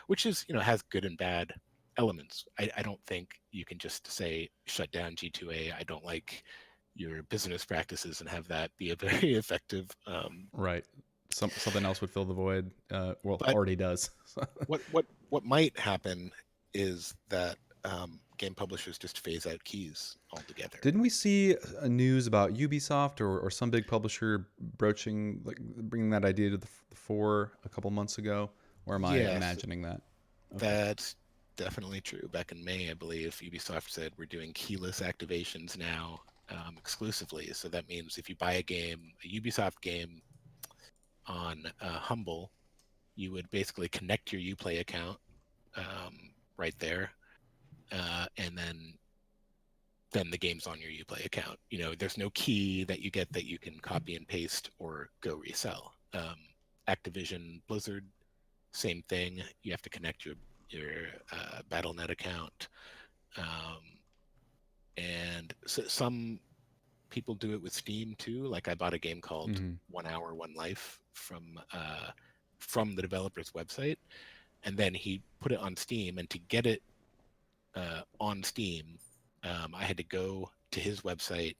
which is has good and bad elements. I don't think you can just say shut down G2A. I don't like your business practices and have that be a very effective. Right. Something else would fill the void. Well, But already does. what might happen is that game publishers just phase out keys altogether. Didn't we see a news about Ubisoft or some big publisher bringing that idea to the fore a couple months ago? Or am I Yes, imagining that? Okay. that's definitely true. Back in May, I believe Ubisoft said we're doing keyless activations now, exclusively. So that means if you buy a Ubisoft game on Humble, you would basically connect your Uplay account right there, and then the game's on your Uplay account. There's no key that you get that you can copy and paste or go resell. Activision Blizzard, same thing. You have to connect your Battle.net account, and some people do it with Steam too. Like I bought a game called Mm-hmm. 1 Hour, One Life from the developer's website, and then he put it on Steam. And to get it on Steam, I had to go to his website,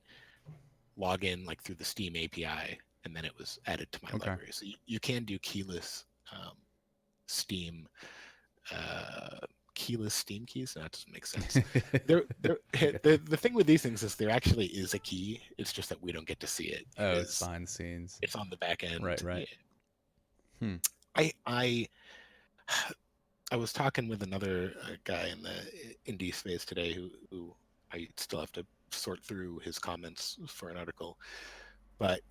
log in like through the Steam API, and then it was added to my Okay. library. So you can do keyless Steam. Keyless Steam keys. That doesn't make sense. The thing with these things is there actually is a key. It's just that we don't get to see it. It's behind the scenes. It's on the back end. Right. Yeah. I was talking with another guy in the indie space today who I still have to sort through his comments for an article, but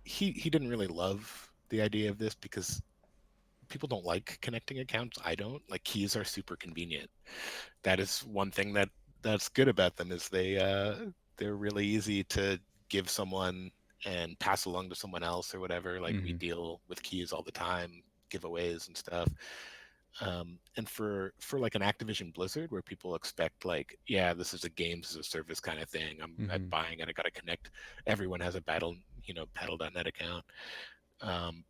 he didn't really love the idea of this because people don't like connecting accounts. I don't. Like, keys are super convenient. That is one thing that's good about them, is they're really easy to give someone and pass along to someone else or whatever. Like we deal with keys all the time, giveaways and stuff. And for like an Activision Blizzard, where people expect like, yeah, this is a games as a service kind of thing. I'm buying it. I got to connect. Everyone has a Battle.net account.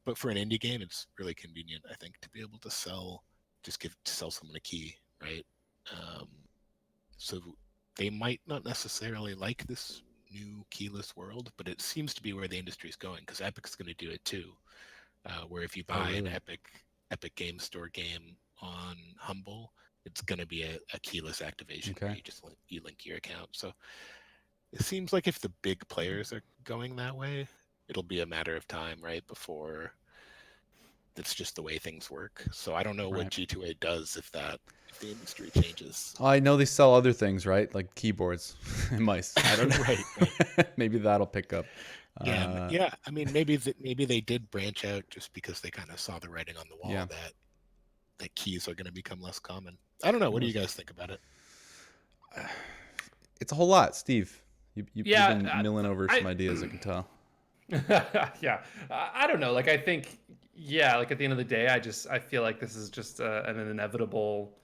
But for an indie game, it's really convenient, I think, to be able to sell someone a key, right? So they might not necessarily like this new keyless world, but it seems to be where the industry is going, because Epic's going to do it too. Where if you buy an Epic Game Store game on Humble, it's going to be a keyless activation where you link your account. So it seems like if the big players are going that way, it'll be a matter of time, right, before that's just the way things work. So I don't know what G2A does if the industry changes. I know they sell other things, right? Like keyboards and mice. I don't know. Right. Maybe that'll pick up. Yeah. I mean, maybe they did branch out just because they kind of saw the writing on the wall that keys are going to become less common. I don't know. What do you guys think about it? It's a whole lot, Steve. You've been milling over some ideas, I can tell. Yeah, I don't know. Like, I think, like at the end of the day, I feel like this is just an inevitable.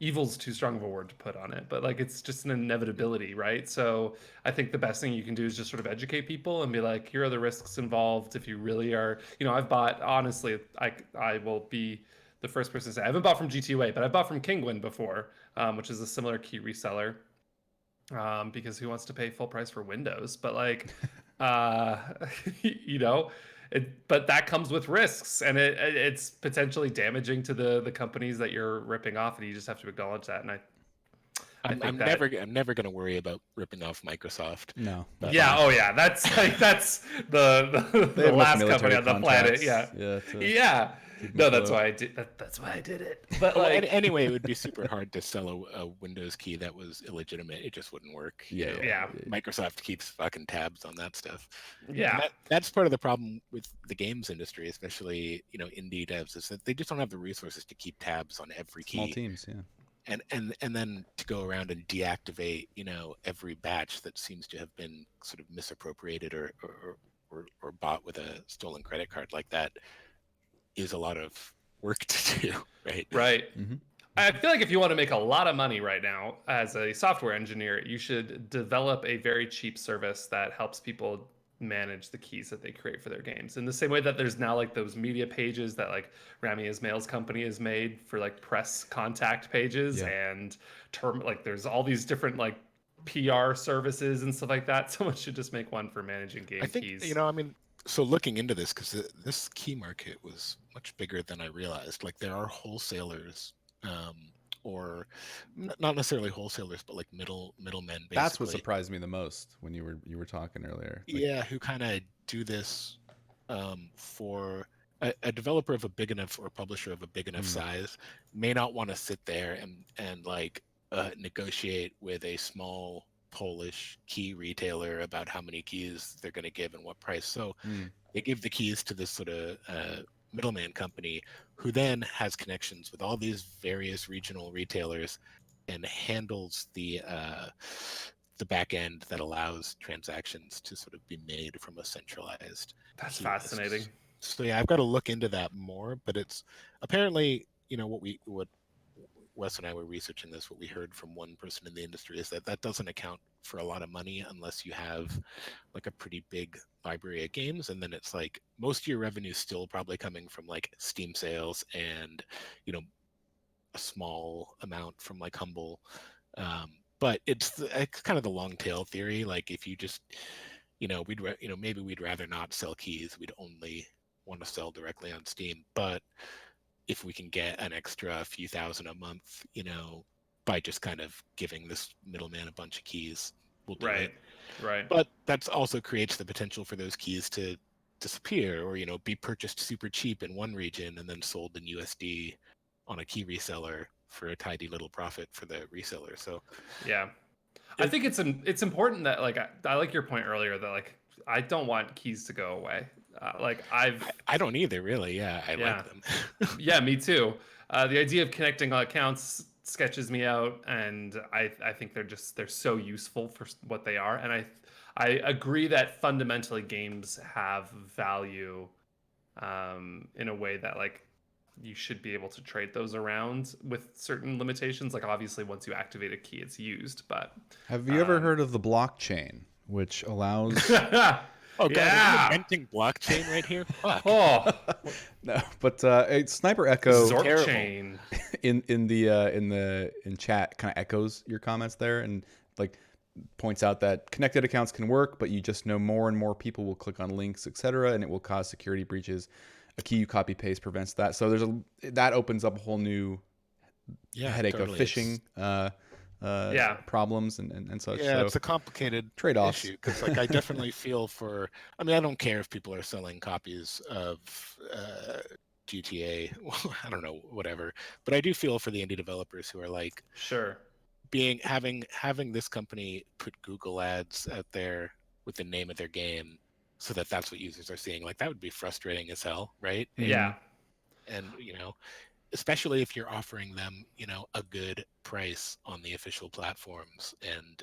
Evil's too strong of a word to put on it, but like it's just an inevitability, right? So I think the best thing you can do is just sort of educate people and be like, here are the risks involved. If you really are, I've bought, honestly, I will be the first person to say I haven't bought from G2A, but I've bought from Kingwin before, which is a similar key reseller. Because who wants to pay full price for Windows? But like, but that comes with risks, and it's potentially damaging to the companies that you're ripping off, and you just have to acknowledge that. And I'm never going to worry about ripping off Microsoft. No. That's the last company on the planet. Yeah. No, that's why I did. That's why I did it. But anyway, it would be super hard to sell a Windows key that was illegitimate. It just wouldn't work. Yeah. Microsoft keeps fucking tabs on that stuff. Yeah. That's part of the problem with the games industry, especially indie devs, is that they just don't have the resources to keep tabs on every key. Small teams, yeah. And then to go around and deactivate every batch that seems to have been sort of misappropriated or bought with a stolen credit card like that is a lot of work to do, right. I feel like if you want to make a lot of money right now as a software engineer, you should develop a very cheap service that helps people manage the keys that they create for their games, in the same way that there's now like those media pages that like Rami Ismail's company has made for like press contact pages and there's all these different like PR services and stuff like that. Someone should just make one for managing game keys. So looking into this, because this key market was much bigger than I realized. Like, there are wholesalers, or not necessarily wholesalers, but like middlemen. Basically. That's what surprised me the most when you were talking earlier. Who kind of do this for a developer of a big enough or publisher of a big enough size may not want to sit there and like negotiate with a small Polish key retailer about how many keys they're going to give and what price. So they give the keys to this sort of middleman company, who then has connections with all these various regional retailers and handles the back end that allows transactions to sort of be made from a centralized. That's fascinating. So I've got to look into that more. But it's apparently what Wes and I were researching this, what we heard from one person in the industry is that that doesn't account for a lot of money unless you have like a pretty big library of games, and then it's like most of your revenue is still probably coming from like Steam sales and you know a small amount from like Humble. But it's kind of the long tail theory. Like if you just maybe we'd rather not sell keys. We'd only want to sell directly on Steam. But if we can get an extra few thousand a month, by just kind of giving this middleman a bunch of keys, we'll do it. Right. But that also creates the potential for those keys to disappear or, be purchased super cheap in one region and then sold in USD on a key reseller for a tidy little profit for the reseller. So yeah, I think it's important that like I like your point earlier that like I don't want keys to go away. I don't either, really. Yeah, I like them. Yeah, me too. The idea of connecting accounts sketches me out, and I think they're so useful for what they are, and I agree that fundamentally games have value in a way that like you should be able to trade those around with certain limitations. Like obviously, once you activate a key, it's used. But have you ever heard of the blockchain, which allows? Oh god, are you inventing blockchain right here? Fuck. Oh No, but Sniper Echo Zork chain in chat kind of echoes your comments there, and like points out that connected accounts can work, but you just know more and more people will click on links, etc., and it will cause security breaches. A key you copy paste prevents that. So that opens up a whole new headache of phishing problems and such. Yeah, so it's a complicated trade-offs. issue because like I definitely feel for. I mean, I don't care if people are selling copies of GTA. I don't know, whatever. But I do feel for the indie developers who are like, sure, having this company put Google ads out there with the name of their game, so that that's what users are seeing. Like that would be frustrating as hell, right? Yeah. And especially if you're offering them, a good price on the official platforms and,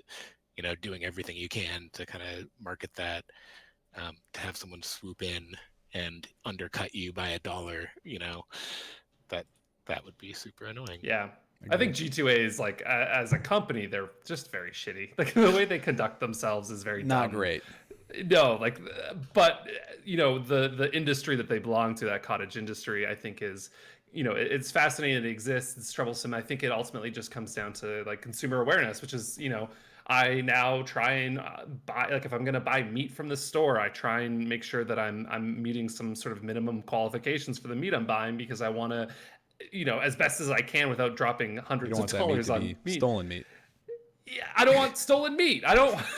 doing everything you can to kind of market that, to have someone swoop in and undercut you by $1, that would be super annoying. Yeah. I think G2A is like, as a company, they're just very shitty. Like the way they conduct themselves is very not dumb. great. No, like, but the industry that they belong to, that cottage industry, I think is, it's fascinating. It exists. It's troublesome. I think it ultimately just comes down to like consumer awareness, which is, I now try and buy, like if I'm going to buy meat from the store, I try and make sure that I'm meeting some sort of minimum qualifications for the meat I'm buying because I want to, as best as I can without dropping hundreds of dollars on meat. Stolen meat. Yeah, I don't want stolen meat.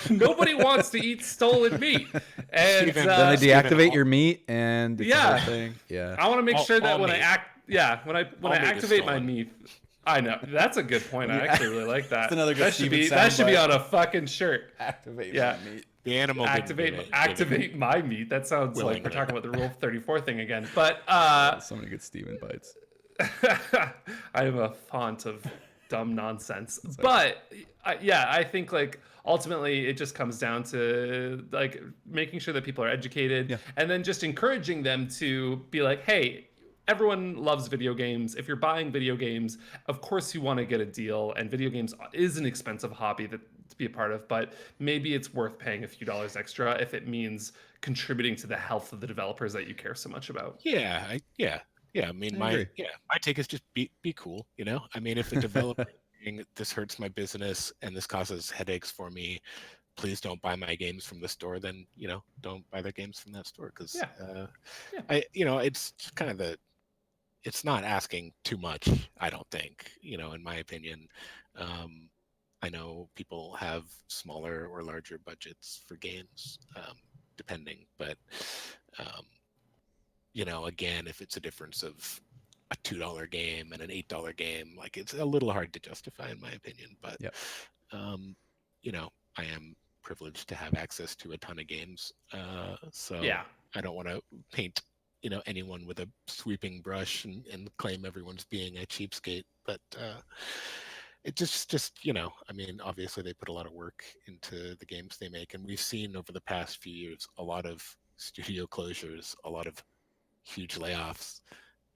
Nobody wants to eat stolen meat. And Steven, then they deactivate your meat and it's yeah, the whole thing. Yeah. I want to make sure that when meat. when I activate my meat, I know that's a good point. I actually really like that. That's another good that should be on a fucking shirt. Activate Yeah. my meat. The animal activate my meat. That sounds like we're talking about the Rule 34 thing again. But so many good Steven bites. I am a font of dumb nonsense. But I think like ultimately it just comes down to like making sure that people are educated and then just encouraging them to be like, hey, everyone loves video games. If you're buying video games, of course you want to get a deal, and video games is an expensive hobby to be a part of, but maybe it's worth paying a few dollars extra if it means contributing to the health of the developers that you care so much about. Yeah. I mean, my take is just be cool. I mean, if a developer this hurts my business and this causes headaches for me, please don't buy my games from the store. Then don't buy their games from that store because it's kind of it's not asking too much. I don't think in my opinion. I know people have smaller or larger budgets for games, depending, but again, if it's a difference of a $2 game and an $8 game, like it's a little hard to justify in my opinion. But I am privileged to have access to a ton of games, so I don't want to paint anyone with a sweeping brush and claim everyone's being a cheapskate, but it just I mean, obviously they put a lot of work into the games they make, and we've seen over the past few years a lot of studio closures, a lot of huge layoffs,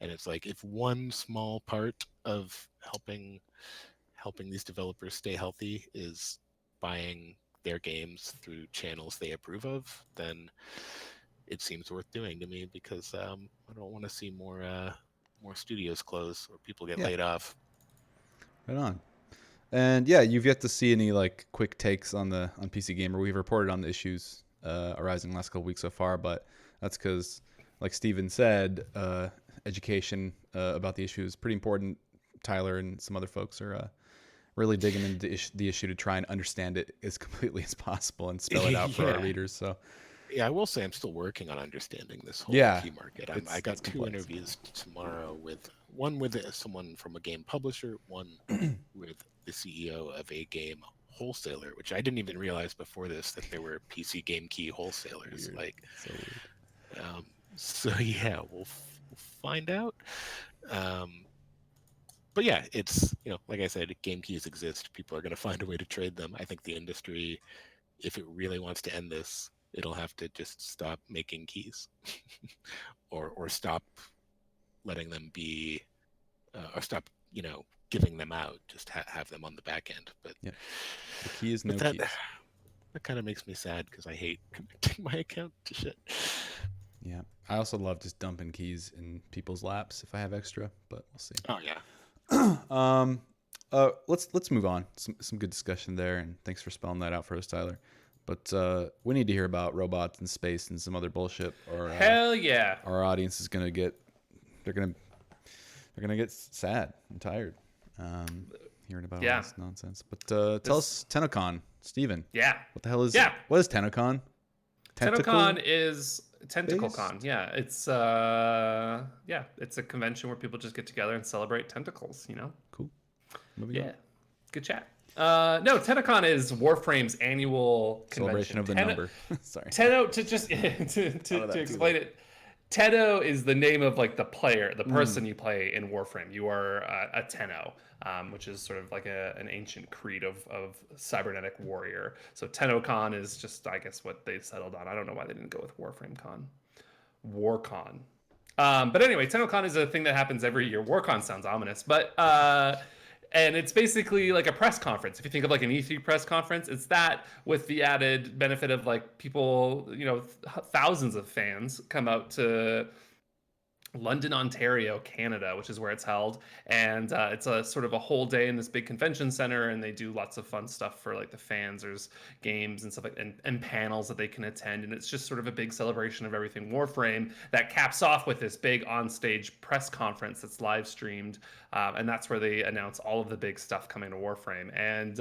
And it's like, if one small part of helping these developers stay healthy is buying their games through channels they approve of, then it seems worth doing to me, because I don't want to see more studios close or people get Yeah. laid off. Right on. And yeah, you've yet to see any like quick takes on PC Gamer. We've reported on the issues arising last couple weeks so far, but that's because, like Steven said, education about the issue is pretty important. Tyler and some other folks are really digging into the issue to try and understand it as completely as possible and spell it out for our readers. So yeah, I will say I'm still working on understanding this whole yeah, key market. I it's got two complex. interviews tomorrow, with one with someone from a game publisher, one with the CEO of a game wholesaler, which I didn't even realize before this that there were PC game key wholesalers. Weird. Like, So weird. so yeah, we'll find out. But yeah, it's, like I said, game keys exist. People are going to find a way to trade them. I think the industry, if it really wants to end this, it'll have to just stop making keys, or stop letting them be, or stop, giving them out. Just have them on the back end. But yeah, the key is no that, keys. That kind of makes me sad, because I hate connecting my account to shit. Yeah, I also love just dumping keys in people's laps if I have extra, but we'll see. Oh yeah. Let's move on. Some good discussion there, and thanks for spelling that out for us, Tyler. But we need to hear about robots in space and some other bullshit, or Hell yeah. our audience is gonna get they're gonna get sad and tired hearing about all this nonsense. But tell us, Tennocon, Steven. Yeah. What the hell is Yeah. what is Tennocon? Tennocon is TentacleCon. Yeah, it's it's a convention where people just get together and celebrate tentacles. Cool. Moving on. Good chat. No, Tennocon is Warframe's annual Celebration convention. of the number. Sorry. Tenno, to just to explain it, Tenno is the name of like the player, the person you play in Warframe. You are a Tenno, which is sort of like an ancient creed of cybernetic warrior. So Tennocon is just, I guess, what they settled on. I don't know why they didn't go with Warframe Con. Warcon. But anyway, Tennocon is a thing that happens every year. Warcon sounds ominous, but and it's basically like a press conference. If you think of like an E3 press conference, it's that with the added benefit of like people, thousands of fans come out to London, Ontario, Canada, which is where it's held. And it's a sort of a whole day in this big convention center, and they do lots of fun stuff for like the fans. There's games and stuff like and panels that they can attend. And it's just sort of a big celebration of everything Warframe that caps off with this big onstage press conference that's live streamed. And that's where they announce all of the big stuff coming to Warframe. And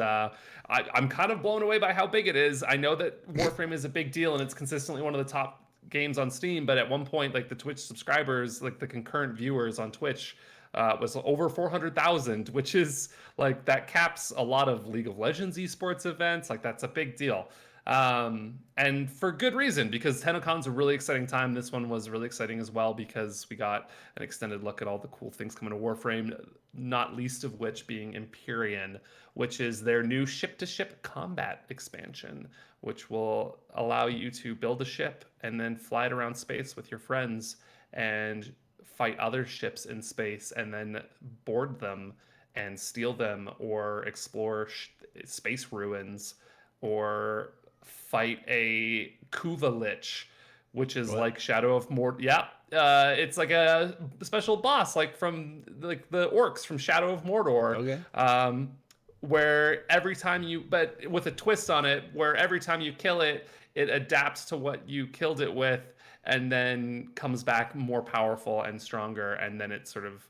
I'm kind of blown away by how big it is. I know that Warframe is a big deal, and it's consistently one of the top games on Steam, but at one point, like the Twitch subscribers, like the concurrent viewers on Twitch, was over 400,000, which is like that caps a lot of League of Legends esports events. Like that's a big deal, and for good reason, because Tennocon's a really exciting time. This one was really exciting as well because we got an extended look at all the cool things coming to Warframe, not least of which being Empyrean, which is their new ship-to-ship combat expansion, which will allow you to build a ship and then fly it around space with your friends and fight other ships in space and then board them and steal them or explore space ruins or fight a Kuva Lich, which is like Shadow of Mordor. Yeah, it's like a special boss, like from like the orcs from Shadow of Mordor. Okay. Where every time but with a twist on it, where every time you kill it, it adapts to what you killed it with, and then comes back more powerful and stronger, and then it's sort of,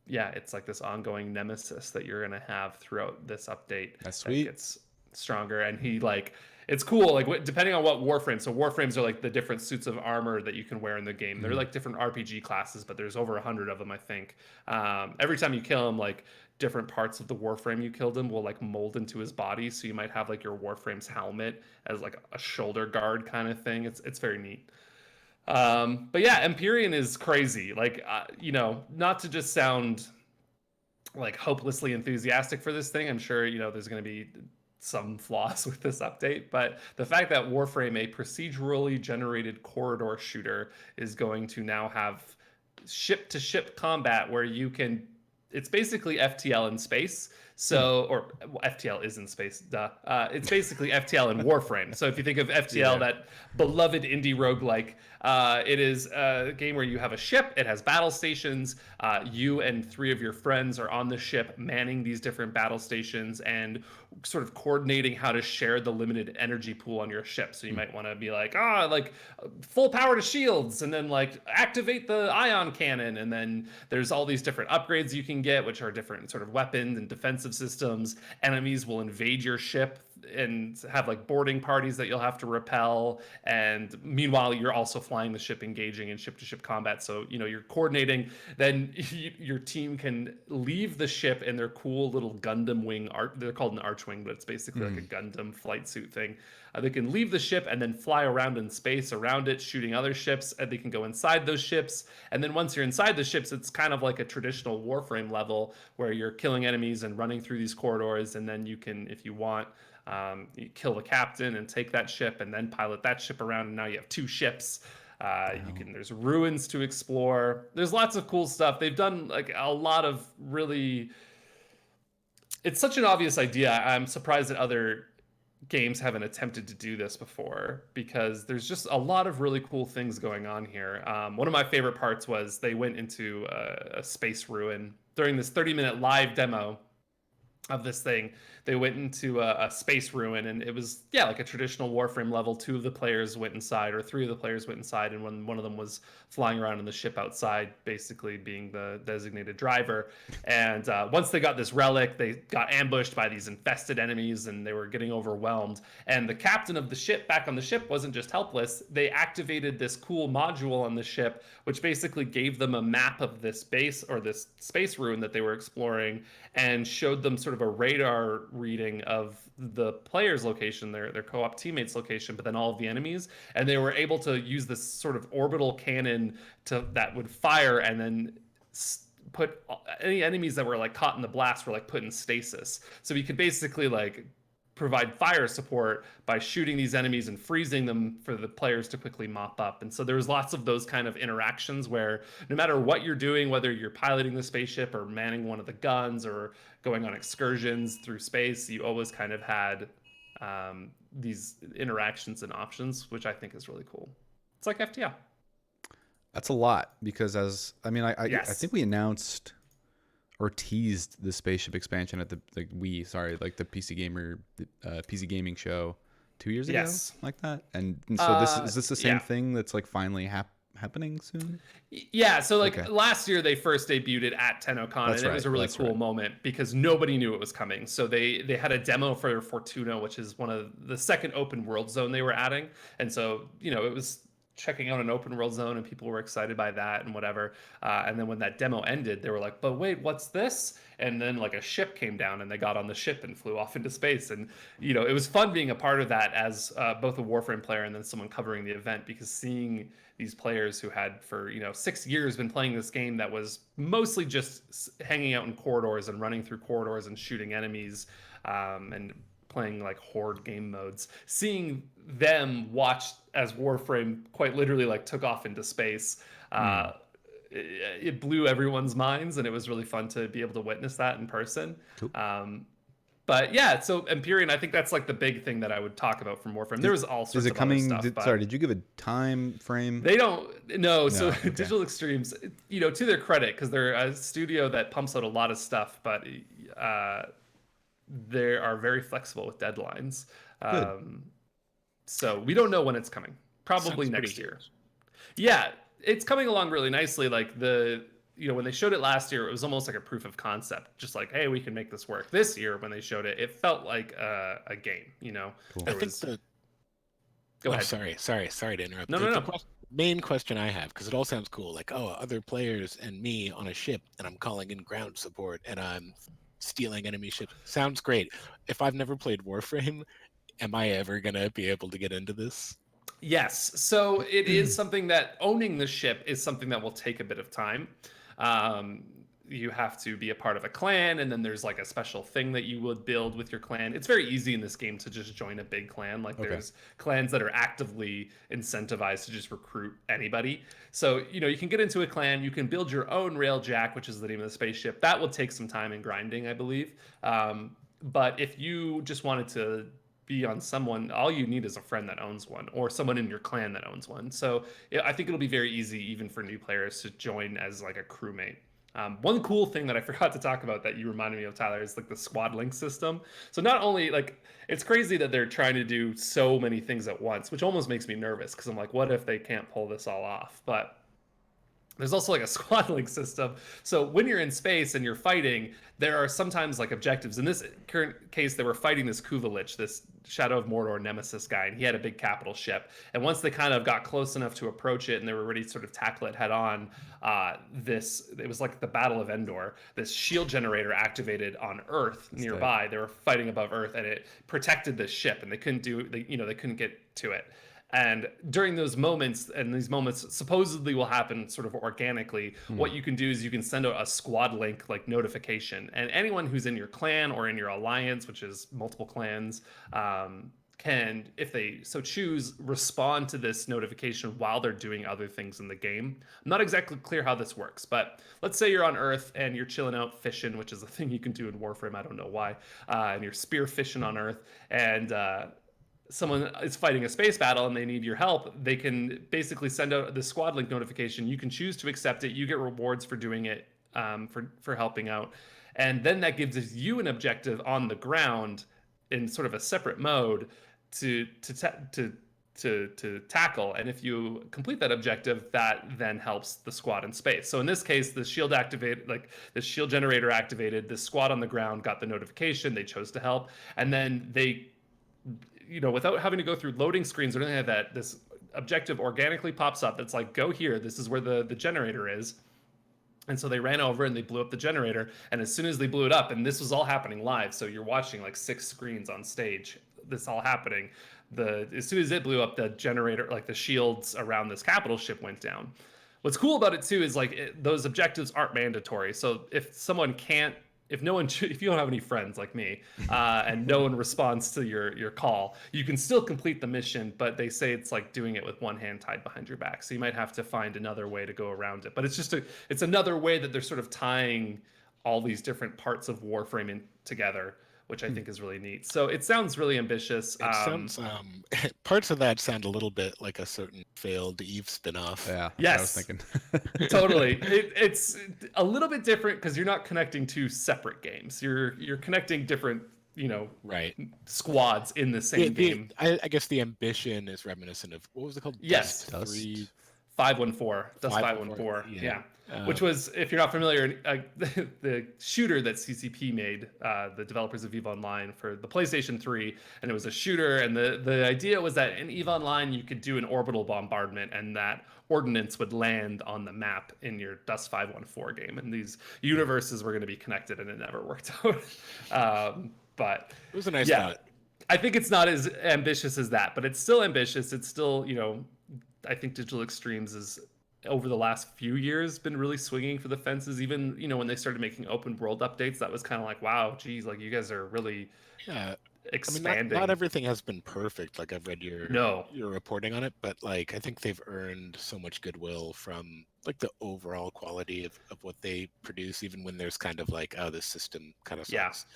it's like this ongoing nemesis that you're gonna have throughout this update. That's sweet. That gets stronger, and he like. It's cool, like depending on what Warframe. So Warframes are like the different suits of armor that you can wear in the game. They're like different RPG classes, but there's over 100 of them, I think. Every time you kill him, like different parts of the Warframe you killed him will like mold into his body. So you might have like your Warframe's helmet as like a shoulder guard kind of thing. It's very neat. But yeah, Empyrean is crazy. Like not to just sound like hopelessly enthusiastic for this thing. I'm sure there's going to be some flaws with this update, but the fact that Warframe, a procedurally generated corridor shooter, is going to now have ship-to-ship combat where you can. It's basically FTL in space. So, or FTL is in space, duh. It's basically FTL in Warframe. So if you think of FTL, that beloved indie roguelike, it is a game where you have a ship, it has battle stations, you and 3 of your friends are on the ship manning these different battle stations and sort of coordinating how to share the limited energy pool on your ship. So you might want to be like, full power to shields, and then like activate the ion cannon, and then there's all these different upgrades you can get, which are different sort of weapons and defensive systems. Enemies will invade your ship and have like boarding parties that you'll have to repel, and meanwhile you're also flying the ship, engaging in ship-to-ship combat. So you're coordinating. Then your team can leave the ship in their cool little Gundam wing art. They're called an archwing, but it's basically like a Gundam flight suit thing. They can leave the ship and then fly around in space around it, shooting other ships, and they can go inside those ships. And then once you're inside the ships, it's kind of like a traditional Warframe level where you're killing enemies and running through these corridors. And then you can, if you want, you kill the captain and take that ship and then pilot that ship around. And now you have 2 ships. There's ruins to explore. There's lots of cool stuff. They've done like a lot of really. It's such an obvious idea. I'm surprised that other games haven't attempted to do this before, because there's just a lot of really cool things going on here. One of my favorite parts was they went into a space ruin during this 30-minute live demo of this thing. They went into a space ruin, and it was like a traditional Warframe level. 2 of the players went inside, or 3 of the players went inside, and one of them was flying around in the ship outside, basically being the designated driver. And once they got this relic, they got ambushed by these infested enemies, and they were getting overwhelmed. And the captain of the ship back on the ship wasn't just helpless. They activated this cool module on the ship, which basically gave them a map of this base, or this space ruin that they were exploring, and showed them sort of a radar reading of the player's location, their co-op teammates' location, but then all of the enemies. And they were able to use this sort of orbital cannon that would fire, and then put any enemies that were like caught in the blast were like put in stasis. So you could basically like provide fire support by shooting these enemies and freezing them for the players to quickly mop up. And so there's lots of those kind of interactions where no matter what you're doing, whether you're piloting the spaceship or manning one of the guns or going on excursions through space, you always kind of had these interactions and options, which I think is really cool. It's like FTL. That's a lot, because I think we announced or teased the spaceship expansion at the PC gaming show 2 years ago, like that. And so is this the same thing that's like finally happening soon? Yeah. So last year they first debuted it at Tennocon, and it was a really cool moment because nobody knew it was coming. So they had a demo for Fortuna, which is one of the second open world zone they were adding. And so, it was checking out an open world zone, and people were excited by that and whatever. And then when that demo ended, they were like, but wait, what's this? And then like a ship came down, and they got on the ship and flew off into space. And, it was fun being a part of that as both a Warframe player and then someone covering the event, because seeing these players who had for, 6 years been playing this game that was mostly just hanging out in corridors and running through corridors and shooting enemies, and playing like horde game modes, seeing them watch as Warframe quite literally like took off into space, it blew everyone's minds, and it was really fun to be able to witness that in person. Cool. But yeah, so Empyrean, I think that's like the big thing that I would talk about from Warframe. There was all sorts of other stuff. Did you give a time frame? They don't. No. So okay. Digital Extremes, to their credit, because they're a studio that pumps out a lot of stuff, but they are very flexible with deadlines. So we don't know when it's coming. Probably Sounds next year. Yeah, it's coming along really nicely. Like when they showed it last year, it was almost like a proof of concept. Just like, hey, we can make this work. This year, when they showed it, it felt like a game. Cool. Go ahead. Sorry to interrupt. No. The main question I have, because it all sounds cool, like, other players and me on a ship, and I'm calling in ground support, and I'm stealing enemy ships. Sounds great. If I've never played Warframe, am I ever gonna be able to get into this? Yes. So it is something that owning the ship is something that will take a bit of time. you have to be a part of a clan, and then there's like a special thing that you would build with your clan. It's very easy in this game to just join a big clan. Like Okay. there's clans that are actively incentivized to just recruit anybody. So, you can get into a clan, you can build your own railjack, which is the name of the spaceship. That will take some time and grinding, I believe. But if you just wanted to be on someone, all you need is a friend that owns one, or someone in your clan that owns one. So yeah, I think it'll be very easy even for new players to join as like a crewmate. One cool thing that I forgot to talk about that you reminded me of, Tyler, is like the squad link system. So not only like, it's crazy that they're trying to do so many things at once, which almost makes me nervous because I'm like, what if they can't pull this all off? But there's also like a squad link system. So when you're in space and you're fighting, there are sometimes like objectives. In this current case, they were fighting this Kuvalich, this Shadow of Mordor nemesis guy, and he had a big capital ship. And once they kind of got close enough to approach it and they were ready to sort of tackle it head on, it was like the Battle of Endor. This shield generator activated on Earth nearby. They were fighting above Earth, and it protected this ship, and they couldn't get to it. And during those moments, and these moments supposedly will happen sort of organically, what you can do is you can send out a squad link like notification. And anyone who's in your clan or in your alliance, which is multiple clans, can, if they so choose, respond to this notification while they're doing other things in the game. I'm not exactly clear how this works, but let's say you're on Earth and you're chilling out fishing, which is a thing you can do in Warframe. I don't know why. And you're spear fishing on Earth, and someone is fighting a space battle and they need your help, they can basically send out the squad link notification. You can choose to accept it. You get rewards for doing it, for helping out. And then that gives you an objective on the ground in sort of a separate mode to tackle. And if you complete that objective, that then helps the squad in space. So in this case, the shield generator activated, the squad on the ground got the notification, they chose to help, and then they, without having to go through loading screens or anything like that, this objective organically pops up that's like, go here, this is where the generator is. And so they ran over and they blew up the generator. And as soon as they blew it up, and this was all happening live, so you're watching like 6 screens on stage, this all happening. As soon as it blew up, the generator, like the shields around this capital ship went down. What's cool about it too is like those objectives aren't mandatory. So if you don't have any friends like me, and no one responds to your call, you can still complete the mission, but they say it's like doing it with one hand tied behind your back. So you might have to find another way to go around it. But it's another way that they're sort of tying all these different parts of Warframe in together, which I think is really neat. So it sounds really ambitious. It sounds, parts of that sound a little bit like a certain failed Eve spinoff. Yeah. Yes. I was thinking. Totally. It's a little bit different because you're not connecting two separate games. You're connecting different, right, squads in the same game. I guess the ambition is reminiscent of, what was it called? Yes. Dust 3. 514. Dust 514. Yeah. Which was, if you're not familiar, the shooter that CCP made, the developers of EVE Online, for the PlayStation 3, and it was a shooter, and the idea was that in EVE Online you could do an orbital bombardment, and that ordnance would land on the map in your Dust 514 game, and these universes were going to be connected, and it never worked out. But it was a nice thought. I think it's not as ambitious as that, but it's still ambitious. It's still, I think Digital Extremes is, over the last few years, been really swinging for the fences. Even, when they started making open world updates, that was kind of like, wow, geez, like you guys are really expanding. I mean, not everything has been perfect. Like, I've read your reporting on it, but like I think they've earned so much goodwill from like the overall quality of what they produce, even when there's kind of like, oh, this system kind of sucks.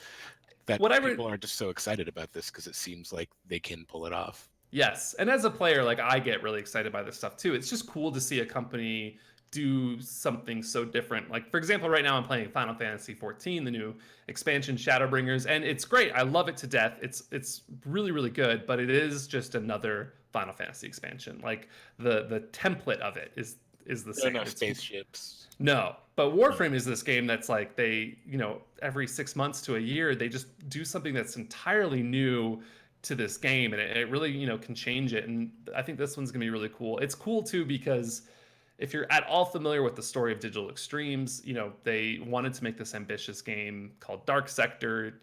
Yeah. That people are just so excited about this because it seems like they can pull it off. Yes, and as a player, like I get really excited by this stuff too. It's just cool to see a company do something so different. Like, for example, right now I'm playing Final Fantasy XIV, the new expansion Shadowbringers, and it's great. I love it to death. It's really, really good, but it is just another Final Fantasy expansion. Like the template of it is the same. No spaceships. No, but Warframe is this game that's like they, every 6 months to a year, they just do something that's entirely new to this game, and it really, can change it. And I think this one's gonna be really cool. It's cool too because if you're at all familiar with the story of Digital Extremes, they wanted to make this ambitious game called Dark Sector,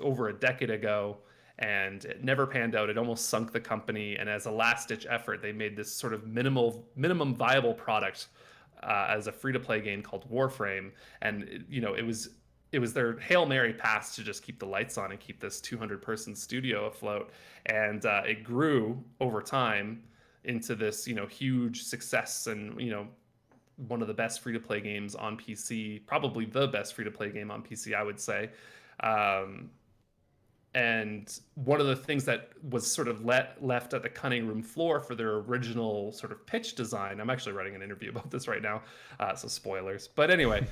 over a decade ago, and it never panned out. It almost sunk the company, and as a last-ditch effort, they made this sort of minimum viable product as a free-to-play game called Warframe, and it was their Hail Mary pass to just keep the lights on and keep this 200-person studio afloat, and it grew over time into this huge success, and one of the best free-to-play games on PC, probably the best free-to-play game on PC, I would say. Um, and one of the things that was sort of left at the cutting room floor for their original sort of pitch design, I'm actually writing an interview about this right now, so spoilers. But anyway,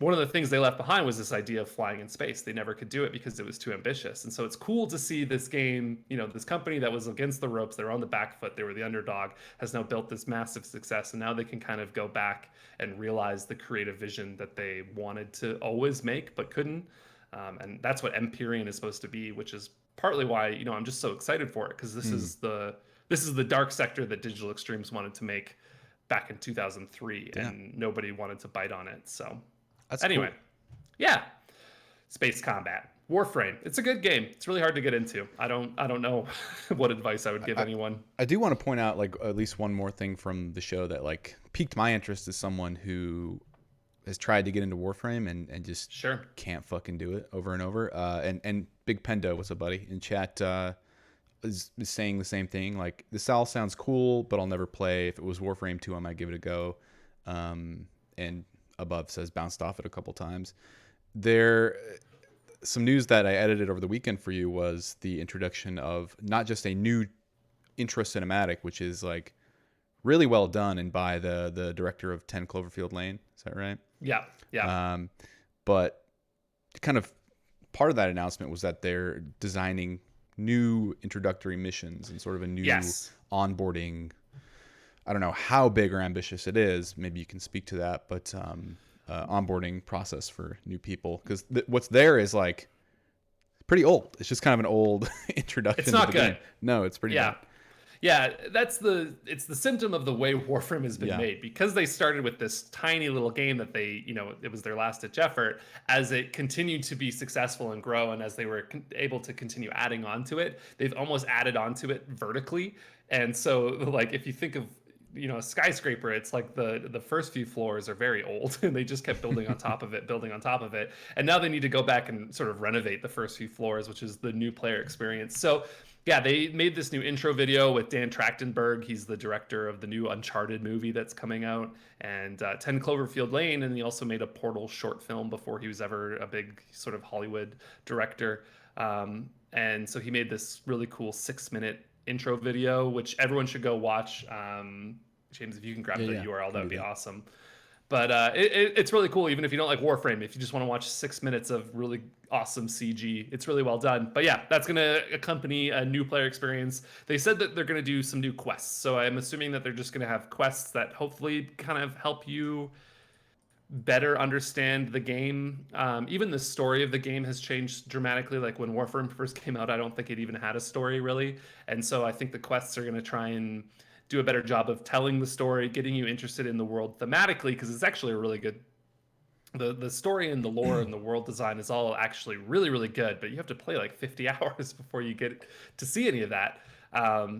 one of the things they left behind was this idea of flying in space. They never could do it because it was too ambitious. And so it's cool to see this game, this company that was against the ropes, they were on the back foot, they were the underdog, has now built this massive success. And now they can kind of go back and realize the creative vision that they wanted to always make but couldn't. And that's what Empyrean is supposed to be, which is partly why I'm just so excited for it, because this is the dark sector that Digital Extremes wanted to make back in 2003, and nobody wanted to bite on it. So That's anyway, cool. yeah, space combat, Warframe. It's a good game. It's really hard to get into. I don't know what advice I would give anyone. I do want to point out like at least one more thing from the show that like piqued my interest as someone who has tried to get into Warframe and just can't fucking do it over and over. And Big Pendo, what's up, buddy, in chat, is saying the same thing. Like, this all sounds cool, but I'll never play. If it was Warframe 2, I might give it a go. And Above says bounced off it a couple times. Some news that I edited over the weekend for you was the introduction of not just a new intro cinematic, which is like really well done and by the director of 10 Cloverfield Lane. Is that right? Yeah. But kind of part of that announcement was that they're designing new introductory missions and sort of a new onboarding. I don't know how big or ambitious it is. Maybe you can speak to that, but onboarding process for new people, because what's there is like pretty old. It's just kind of an old introduction. It's not to the good. game. No, it's pretty bad. Yeah, it's the symptom of the way Warframe has been made, because they started with this tiny little game that they, it was their last ditch effort. As it continued to be successful and grow, and as they were able to continue adding onto it, they've almost added onto it vertically. And so, like, if you think of a skyscraper, it's like the first few floors are very old and they just kept building on top of it, and now they need to go back and sort of renovate the first few floors, which is the new player experience. So yeah, they made this new intro video with Dan Trachtenberg. He's the director of the new Uncharted movie that's coming out, and 10 Cloverfield Lane, and he also made a Portal short film before he was ever a big sort of Hollywood director. And so he made this really cool 6-minute intro video, which everyone should go watch. James, if you can grab the URL, that would be awesome. But it's really cool, even if you don't like Warframe. If you just want to watch 6 minutes of really awesome CG, it's really well done. But yeah, that's going to accompany a new player experience. They said that they're going to do some new quests. So I'm assuming that they're just going to have quests that hopefully kind of help you better understand the game. Even the story of the game has changed dramatically. Like when Warframe first came out, I don't think it even had a story really. And so I think the quests are going to try and do a better job of telling the story, getting you interested in the world thematically, because it's actually a really good. The story and the lore and the world design is all actually really, really good, but you have to play like 50 hours before you get to see any of that.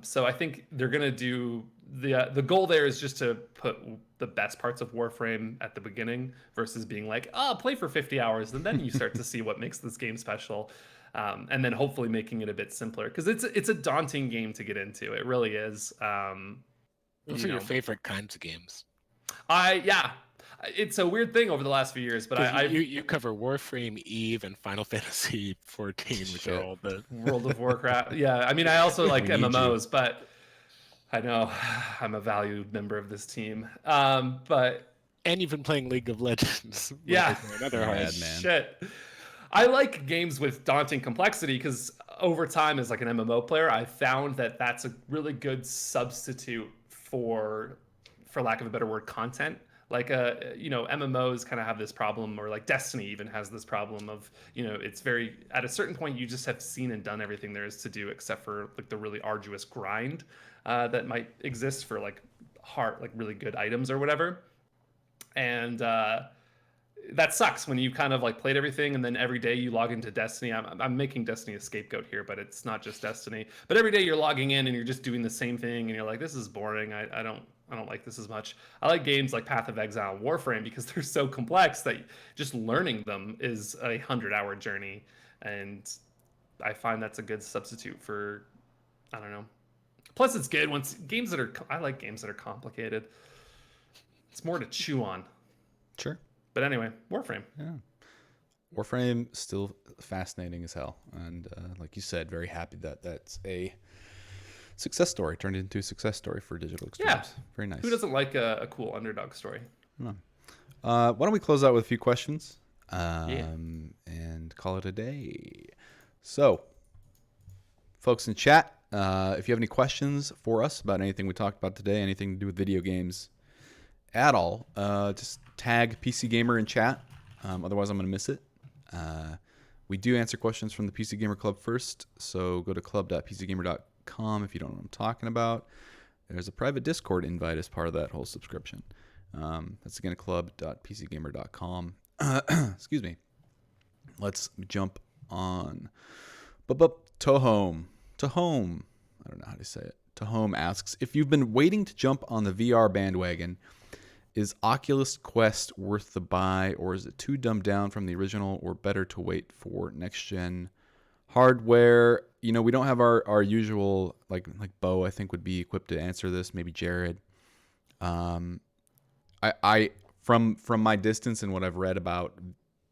So I think they're gonna do the goal there is just to put the best parts of Warframe at the beginning versus being like, play for 50 hours and then you start to see what makes this game special. And then hopefully making it a bit simpler, because it's a daunting game to get into. It really is. Those are your favorite kinds of games. It's a weird thing over the last few years, but you cover Warframe, Eve, and Final Fantasy 14, which are all the World of Warcraft. Yeah, I mean, I also like MMOs, but I know I'm a valued member of this team. And you've been playing League of Legends. Another hard man. Shit. I like games with daunting complexity, because over time, as like an MMO player, I found that that's a really good substitute for lack of a better word, content. Like MMOs kind of have this problem, or like Destiny even has this problem of it's very, at a certain point you just have seen and done everything there is to do, except for like the really arduous grind that might exist for like hard, like really good items or whatever. And that sucks when you kind of like played everything and then every day you log into Destiny. I'm making Destiny a scapegoat here, but it's not just Destiny. But every day you're logging in and you're just doing the same thing and you're like, this is boring. I don't like this as much. I like games like Path of Exile and Warframe because they're so complex that just learning them is a 100-hour journey. And I find that's a good substitute for, I don't know. Plus it's good once games that are, I like games that are complicated. It's more to chew on. Sure. But anyway, Warframe. Yeah. Warframe still fascinating as hell, and like you said, very happy that that's a success story turned into a success story for Digital Extremes. Yeah. Very nice. Who doesn't like a cool underdog story? No. Why don't we close out with a few questions Yeah. and call it a day? So, folks in chat, if you have any questions for us about anything we talked about today, anything to do with video games at all, just tag PC Gamer in chat. Otherwise, I'm going to miss it. We do answer questions from the PC Gamer Club first, so go to club.pcgamer.com if you don't know what I'm talking about. There's a private Discord invite as part of that whole subscription. That's again club.pcgamer.com. Excuse me. Let's jump on. Tohome. I don't know how to say it. Tohome asks, if you've been waiting to jump on the VR bandwagon, is Oculus Quest worth the buy, or is it too dumbed down from the original, or better to wait for next gen hardware? You know, we don't have our usual like Bo, I think, would be equipped to answer this. Maybe Jared. I from my distance and what I've read about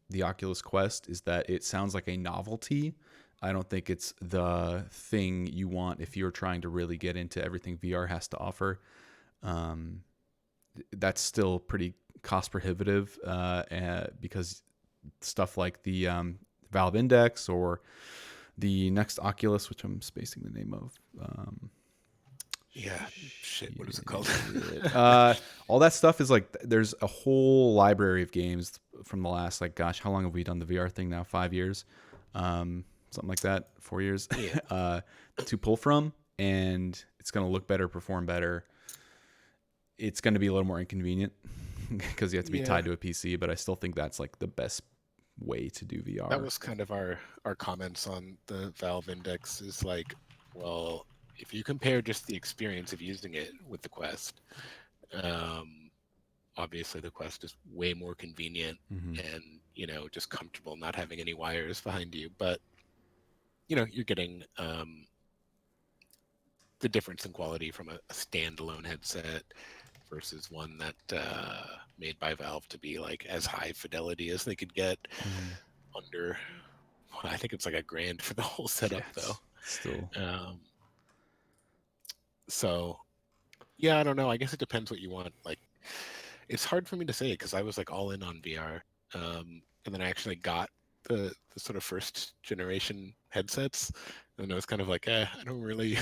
the Oculus Quest is that it sounds like a novelty. I don't think it's the thing you want if you're trying to really get into everything VR has to offer. That's still pretty cost prohibitive because stuff like the Valve Index or the next Oculus, which I'm spacing the name of. What is it called? All that stuff is like, there's a whole library of games from the last, like, gosh, how long have we done the VR thing now? 5 years? Something like that, 4 years, to pull from, and it's going to look better, perform better. It's going to be a little more inconvenient because you have to be tied to a PC, but I still think that's like the best way to do VR. That was kind of our comments on the Valve Index is like, well, if you compare just the experience of using it with the Quest, obviously the Quest is way more convenient and, you know, just comfortable not having any wires behind you. But, you know, you're getting the difference in quality from a standalone headset versus one that made by Valve to be like as high fidelity as they could get under, well, I think it's like $1,000 for the whole setup though. Still. So yeah, I don't know. I guess it depends what you want. Like, it's hard for me to say because I was like all in on VR. And then I actually got the sort of first generation headsets. And I was kind of like, I don't really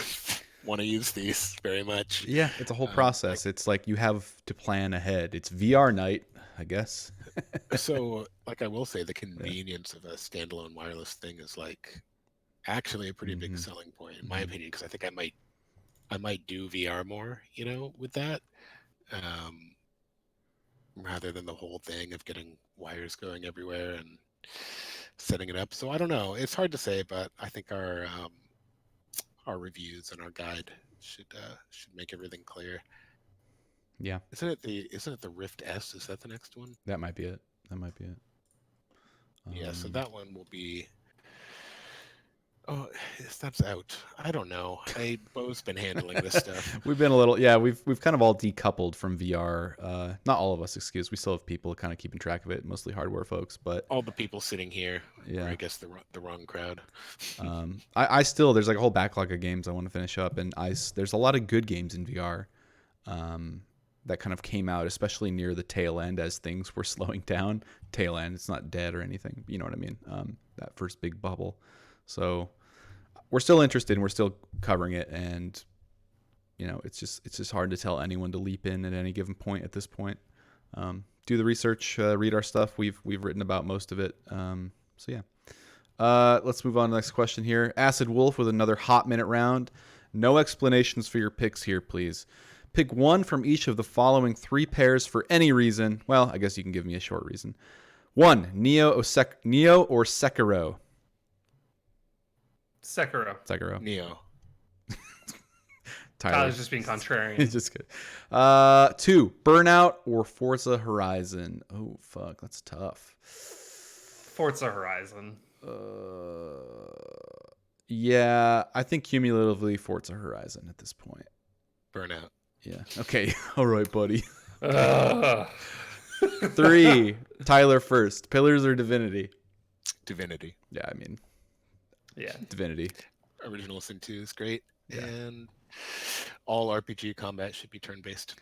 want to use these very much. Yeah, it's a whole process. It's like you have to plan ahead. It's VR night, I guess. So, like, I will say the convenience of a standalone wireless thing is like actually a pretty big selling point in my opinion, because I think I might do VR more, you know, with that, rather than the whole thing of getting wires going everywhere and setting it up. So I don't know. It's hard to say, but I think our reviews and our guide should make everything clear. Yeah. Isn't it the Rift S? Is that the next one? That might be it. Yeah, so that one will be. Oh, that's out. I don't know. Bo's been handling this stuff. We've been a little, yeah. We've kind of all decoupled from VR. Not all of us, excuse. We still have people kind of keeping track of it, mostly hardware folks. But all the people sitting here, yeah, or I guess the wrong crowd. I still, there's like a whole backlog of games I want to finish up, and there's a lot of good games in VR that kind of came out, especially near the tail end as things were slowing down. Tail end, it's not dead or anything, but you know what I mean. That first big bubble. So we're still interested and we're still covering it, and you know, it's just hard to tell anyone to leap in at any given point at this point. Do the research, read our stuff. We've written about most of it. So yeah. Let's move on to the next question here. Acid Wolf with another hot minute round. No explanations for your picks here, please. Pick one from each of the following 3 pairs for any reason. Well, I guess you can give me a short reason. 1. Neo or Sekiro? Sekiro. Neo. Tyler's just being contrarian. He's just good. 2. Burnout or Forza Horizon? Oh, fuck. That's tough. Forza Horizon. Yeah, I think cumulatively Forza Horizon at this point. Burnout. Yeah. Okay. All right, buddy. Ugh. 3. Tyler first. Pillars or Divinity? Divinity. Yeah, I mean, Yeah. Divinity. Original Sin 2 is great. Yeah. And all RPG combat should be turn-based.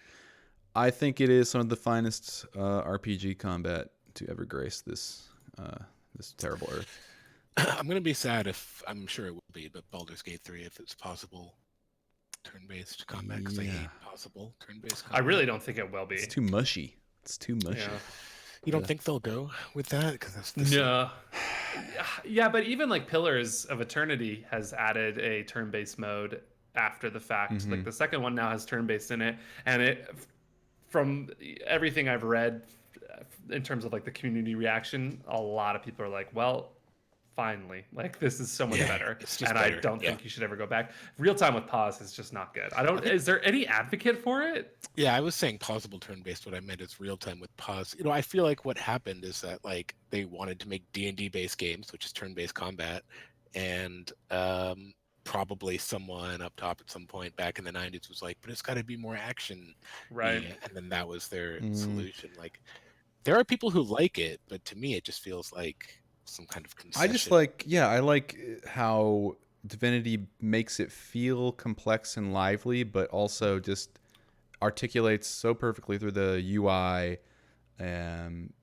I think it is some of the finest RPG combat to ever grace this terrible earth. I'm going to be sad if, I'm sure it will be, but Baldur's Gate 3, if it's possible turn-based combat, because I hate possible turn-based combat. I really don't think it will be. It's too mushy. Yeah. You don't think they'll go with that? Because that's the No. Yeah, but even like Pillars of Eternity has added a turn-based mode after the fact. Mhm. Like the second one now has turn-based in it, and it, from everything I've read, in terms of like the community reaction, a lot of people are like, "Well, finally, like this is so much better," and better. I don't think you should ever go back. Real time with pause is just not good. Is there any advocate for it? Yeah, I was saying possible turn-based. What I meant is real-time with pause. You know, I feel like what happened is that like they wanted to make D&D based games, which is turn-based combat, and probably someone up top at some point back in the 90s was like, but it's got to be more action. Right. Yeah, and then that was their solution. Like, there are people who like it, but to me, it just feels like some kind of concession. I like how Divinity makes it feel complex and lively, but also just articulates so perfectly through the UI and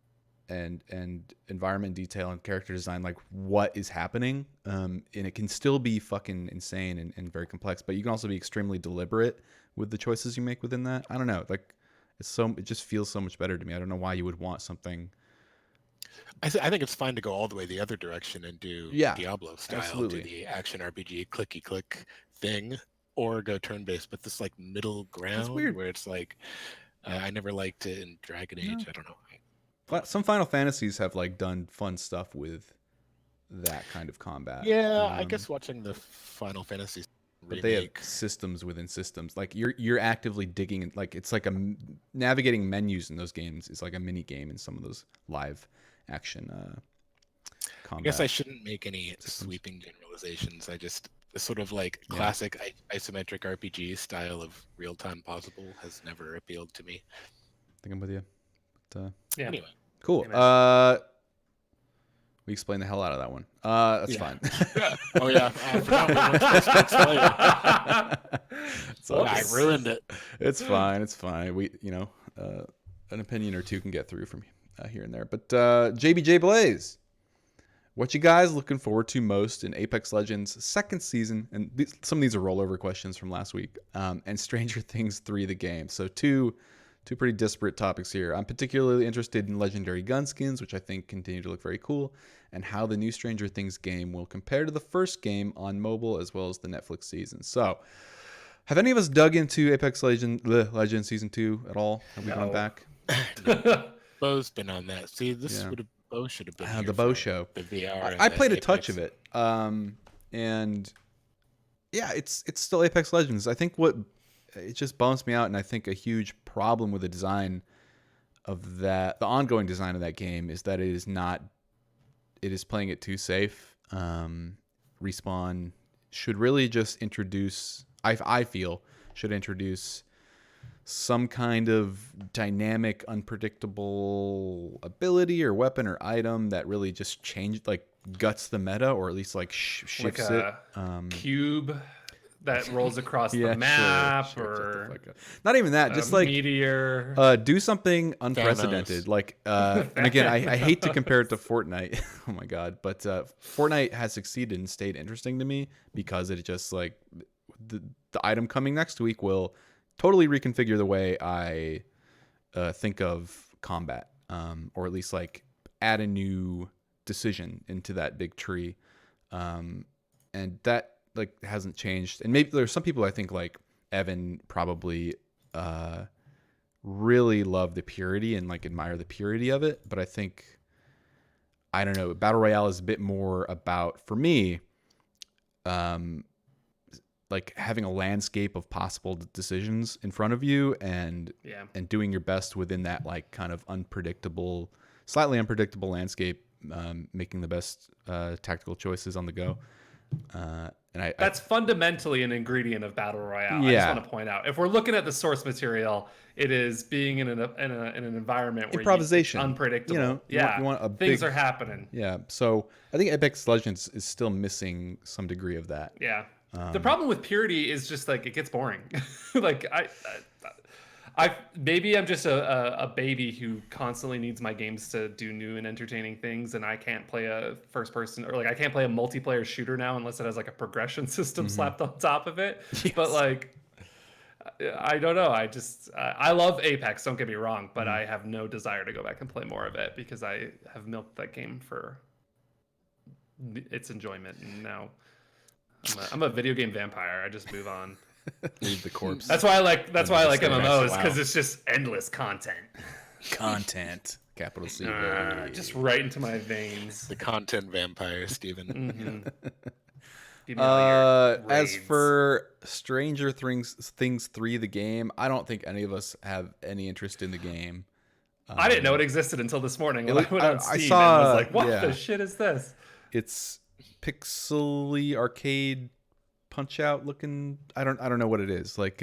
environment detail and character design, like what is happening. And it can still be fucking insane and very complex, but you can also be extremely deliberate with the choices you make within that. I don't know, like it just feels so much better to me. I don't know why you would want something. I think it's fine to go all the way the other direction and do Diablo style, absolutely. do the action RPG clicky click thing, or go turn based. But this like middle ground where it's like I never liked it in Dragon Age. I don't know. But some Final Fantasies have like done fun stuff with that kind of combat. Yeah, I guess watching the Final Fantasy but remake, they have systems within systems. Like you're actively digging, like it's like navigating menus in those games is like a mini game in some of those live action combat. I guess I shouldn't make any sweeping generalizations. I just sort of like classic isometric RPG style of real-time possible has never appealed to me. I think I'm with you. But, Anyway, cool. We explained the hell out of that one. That's fine. Oh yeah, I forgot we weren't supposed to explain. I ruined it. It's fine. It's fine. We, an opinion or two can get through from here and there. But JBJ Blaze, what you guys looking forward to most in Apex Legends second season? And some of these are rollover questions from last week. And Stranger Things 3, the game. So two pretty disparate topics here. I'm particularly interested in legendary gun skins, which I think continue to look very cool, and how the new Stranger Things game will compare to the first game on mobile as well as the Netflix season. So, have any of us dug into Apex Legends Season 2 at all? Have we gone back? Bo's been on that. See, Bo should have been here the Bo for show. The VR. I played a touch of it. And yeah, it's still Apex Legends. I think it just bums me out, and I think a huge problem with the design of the ongoing design of that game is that it is playing it too safe. Respawn should really just introduce, I feel, should introduce some kind of dynamic, unpredictable ability or weapon or item that really just guts the meta, or at least shifts like it. Cube that rolls across the map, or not even that, just like meteor. Do something unprecedented. And again, I hate to compare it to Fortnite. Oh my god, but Fortnite has succeeded and stayed interesting to me because it just like the item coming next week will totally reconfigure the way I think of combat, or at least like add a new decision into that big tree, and that hasn't changed. And maybe there's some people, I think like Evan, probably really love the purity and like admire the purity of it, but I think I don't know. Battle Royale is a bit more about, for me, like having a landscape of possible decisions in front of you and doing your best within that like kind of slightly unpredictable landscape, making the best tactical choices on the go. And that's fundamentally an ingredient of Battle Royale. Yeah. I just want to point out, if we're looking at the source material, it is being in an environment where improvisation, it's unpredictable. You want things are happening. Yeah. So I think Apex Legends is still missing some degree of that. Yeah. The problem with purity is just like it gets boring. Like I maybe I'm just a baby who constantly needs my games to do new and entertaining things, and I can't play a first person, or like I can't play a multiplayer shooter now unless it has like a progression system slapped on top of it. Yes. But like I don't know. I love Apex, don't get me wrong, but I have no desire to go back and play more of it because I have milked that game for its enjoyment, and now I'm a video game vampire. I just move on. Leave the corpse. That's why I like MMOs, because it's just endless content. Content, capital C. Just right into my veins. The content vampire, Steven. As for Stranger Things 3, the game, I don't think any of us have any interest in the game. I didn't know it existed until this morning when I went on Steam and was like, "What the shit is this?" It's pixely arcade punch out looking. I don't know what it is, like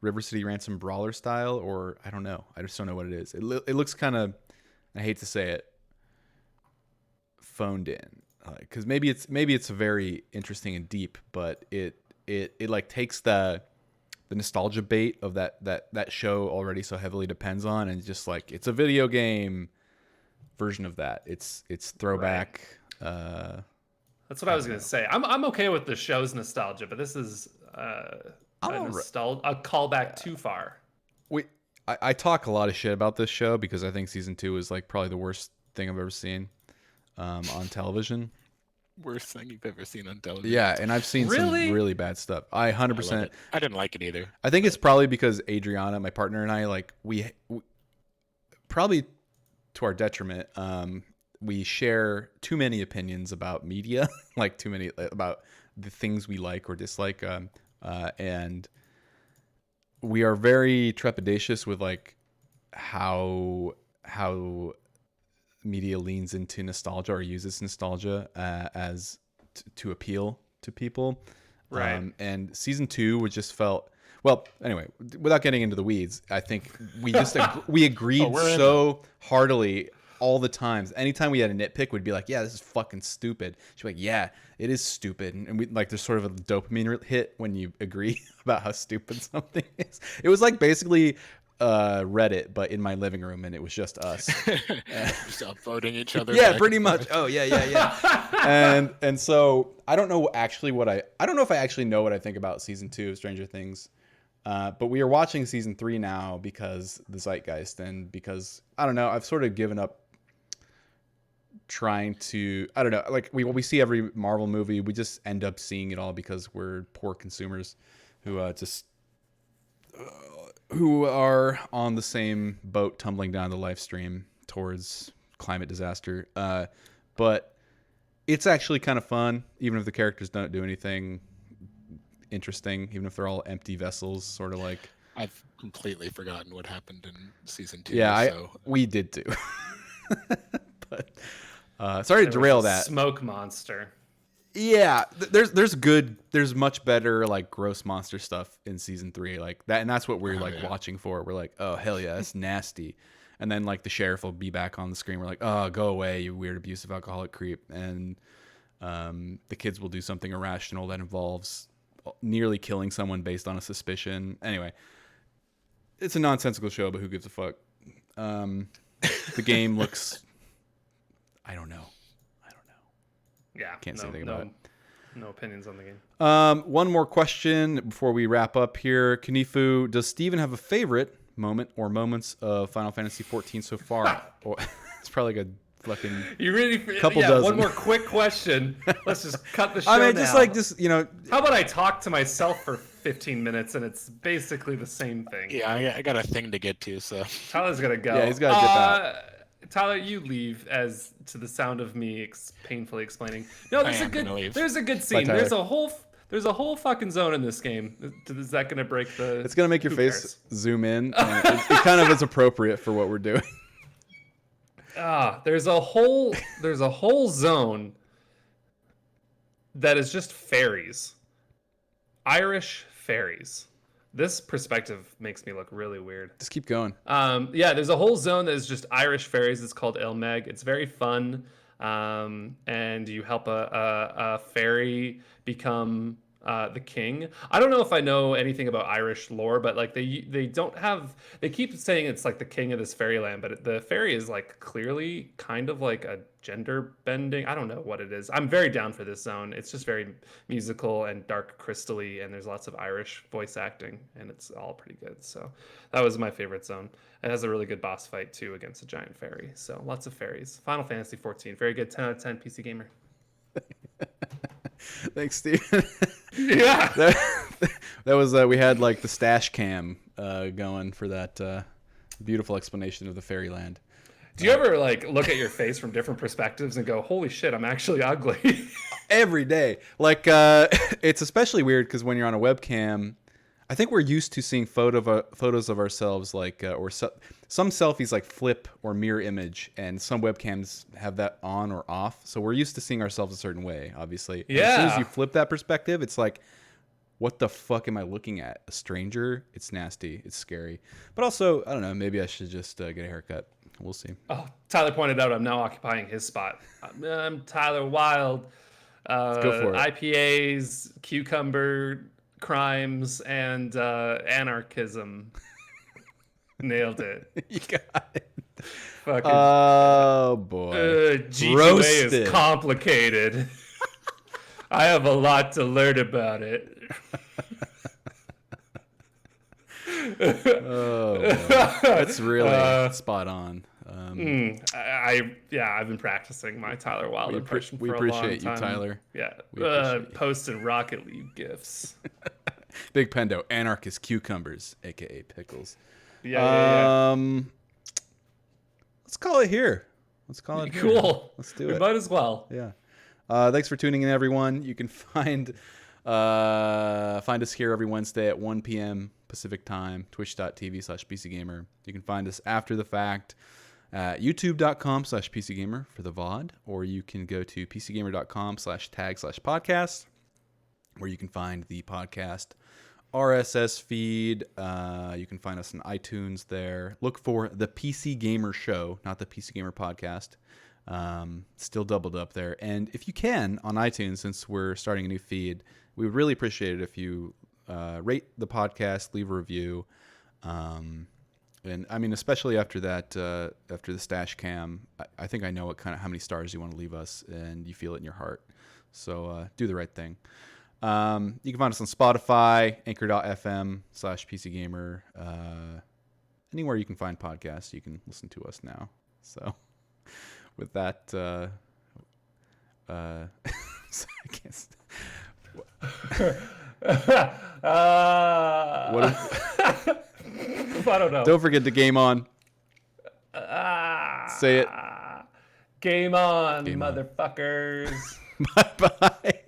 River City Ransom brawler style, or I don't know. I just don't know what it is. It looks kind of, I hate to say it, phoned in, because maybe it's very interesting and deep, but it like takes the nostalgia bait of that show already so heavily depends on, and just like it's a video game version of that. It's throwback. Right. That's what I was going to say. I'm okay with the show's nostalgia, but this is a callback too far. I talk a lot of shit about this show because I think season 2 is like probably the worst thing I've ever seen on television. Worst thing you've ever seen on television? Yeah, and I've seen some really bad stuff. I 100%. I didn't like it either. I think it's probably because Adriana, my partner, and I, like we probably to our detriment, we share too many opinions about media, like too many about the things we like or dislike, and we are very trepidatious with like how media leans into nostalgia or uses nostalgia as to appeal to people. Right. And season 2 was just felt, well, anyway, without getting into the weeds, I think we just we agreed so heartily all the times. Anytime we had a nitpick, we'd be like, yeah, this is fucking stupid. She'd be like, yeah, it is stupid. And we like, there's sort of a dopamine hit when you agree about how stupid something is. It was like basically Reddit, but in my living room, and it was just us. Just upvoting each other. Yeah, pretty much. Oh, yeah. and so I don't know actually I don't know if I actually know what I think about season 2 of Stranger Things. But we are watching season 3 now because the zeitgeist, and because I don't know, I've sort of given up trying to, I don't know, like we see every Marvel movie, we just end up seeing it all because we're poor consumers who who are on the same boat tumbling down the life stream towards climate disaster. But it's actually kind of fun, even if the characters don't do anything interesting, even if they're all empty vessels, sort of like. I've completely forgotten what happened in season 2. Yeah, we did too. But sorry to derail that. Smoke monster. Yeah, there's much better like gross monster stuff in season 3, like that, and that's what we're watching for. We're like, oh hell yeah, that's nasty. And then like the sheriff will be back on the screen. We're like, oh, go away, you weird abusive alcoholic creep. And the kids will do something irrational that involves nearly killing someone based on a suspicion. Anyway, it's a nonsensical show, but who gives a fuck? The game looks, I don't know. Yeah, can't say anything about it. No opinions on the game. One more question before we wrap up here. Kanifu, does Steven have a favorite moment or moments of Final Fantasy 14 so far? It's probably like a fucking couple dozen. One more quick question. Let's just cut the show. I mean, now. just you know. How about I talk to myself for 15 minutes and it's basically the same thing? Yeah, I got a thing to get to, so. Tyler's gonna go. Yeah, he's got to dip out. Tyler, you leave as to the sound of me painfully explaining. No, there's I a am good gonna leave. there's a good Bye, scene. Tyler. There's a whole fucking zone in this game. Is that gonna break the? It's gonna make your who face cares? zoom in. And it kind of is appropriate for what we're doing. There's a whole zone that is just fairies. Irish fairies. This perspective makes me look really weird. Just keep going. Yeah, there's a whole zone that is just Irish fairies. It's called Ilmeg. It's very fun, and you help a fairy become the king. I don't know if I know anything about Irish lore, but like they don't have. They keep saying it's like the king of this fairyland, but the fairy is like clearly kind of like a gender bending. I don't know what it is. I'm very down for this zone. It's just very musical and dark crystally, and there's lots of Irish voice acting, and it's all pretty good. So that was my favorite zone. It has a really good boss fight too against a giant fairy. So lots of fairies. Final Fantasy 14, very good. 10 out of 10 PC gamer. Thanks, Steve. Yeah. That was we had like the stash cam going for that beautiful explanation of the fairyland. Do you ever like look at your face from different perspectives and go, "Holy shit, I'm actually ugly"? Every day. Like it's especially weird because when you're on a webcam, I think we're used to seeing photos of ourselves like some selfies like flip or mirror image, and some webcams have that on or off. So we're used to seeing ourselves a certain way, obviously. And as soon as Yeah. you flip that perspective, it's like, what the fuck am I looking at? A stranger? It's nasty. It's scary. But also, I don't know. Maybe I should just get a haircut. We'll see. Oh, Tyler pointed out I'm now occupying his spot. I'm Tyler Wilde. go for it. IPAs, cucumber crimes, and anarchism. Nailed it. You got it. Fucking Oh boy. G2A Roasted. is complicated. I have a lot to learn about it. Oh, boy. That's really spot on. I've been practicing my Tyler Wilde impression we for a long time. appreciate you, Tyler. Yeah, We appreciate you. posting Rocket League gifs. Big Pendo, anarchist cucumbers, aka pickles. Yeah. Let's call it here. Let's call it here. Cool. Let's do We it. might as well. Yeah. Thanks for tuning in, everyone. You can find us here every Wednesday at 1 p.m. Pacific time, twitch.tv/PCGamer. You can find us after the fact at youtube.com/PCGamer for the VOD, or you can go to PCGamer.com/tag/podcast, where you can find the podcast RSS feed. You can find us on iTunes there. Look for the PC Gamer Show, not the PC Gamer Podcast. Still doubled up there. And if you can, on iTunes, since we're starting a new feed, we would really appreciate it if you rate the podcast, leave a review. And I mean, especially after that, after the stash cam, I think I know how many stars you want to leave us, and you feel it in your heart. So do the right thing. You can find us on Spotify, anchor.fm/PCGamer. Anywhere you can find podcasts, you can listen to us now. So with that, I guess. What I don't know. Don't forget to game on. Say it. Game on, Game on. motherfuckers. Bye-bye.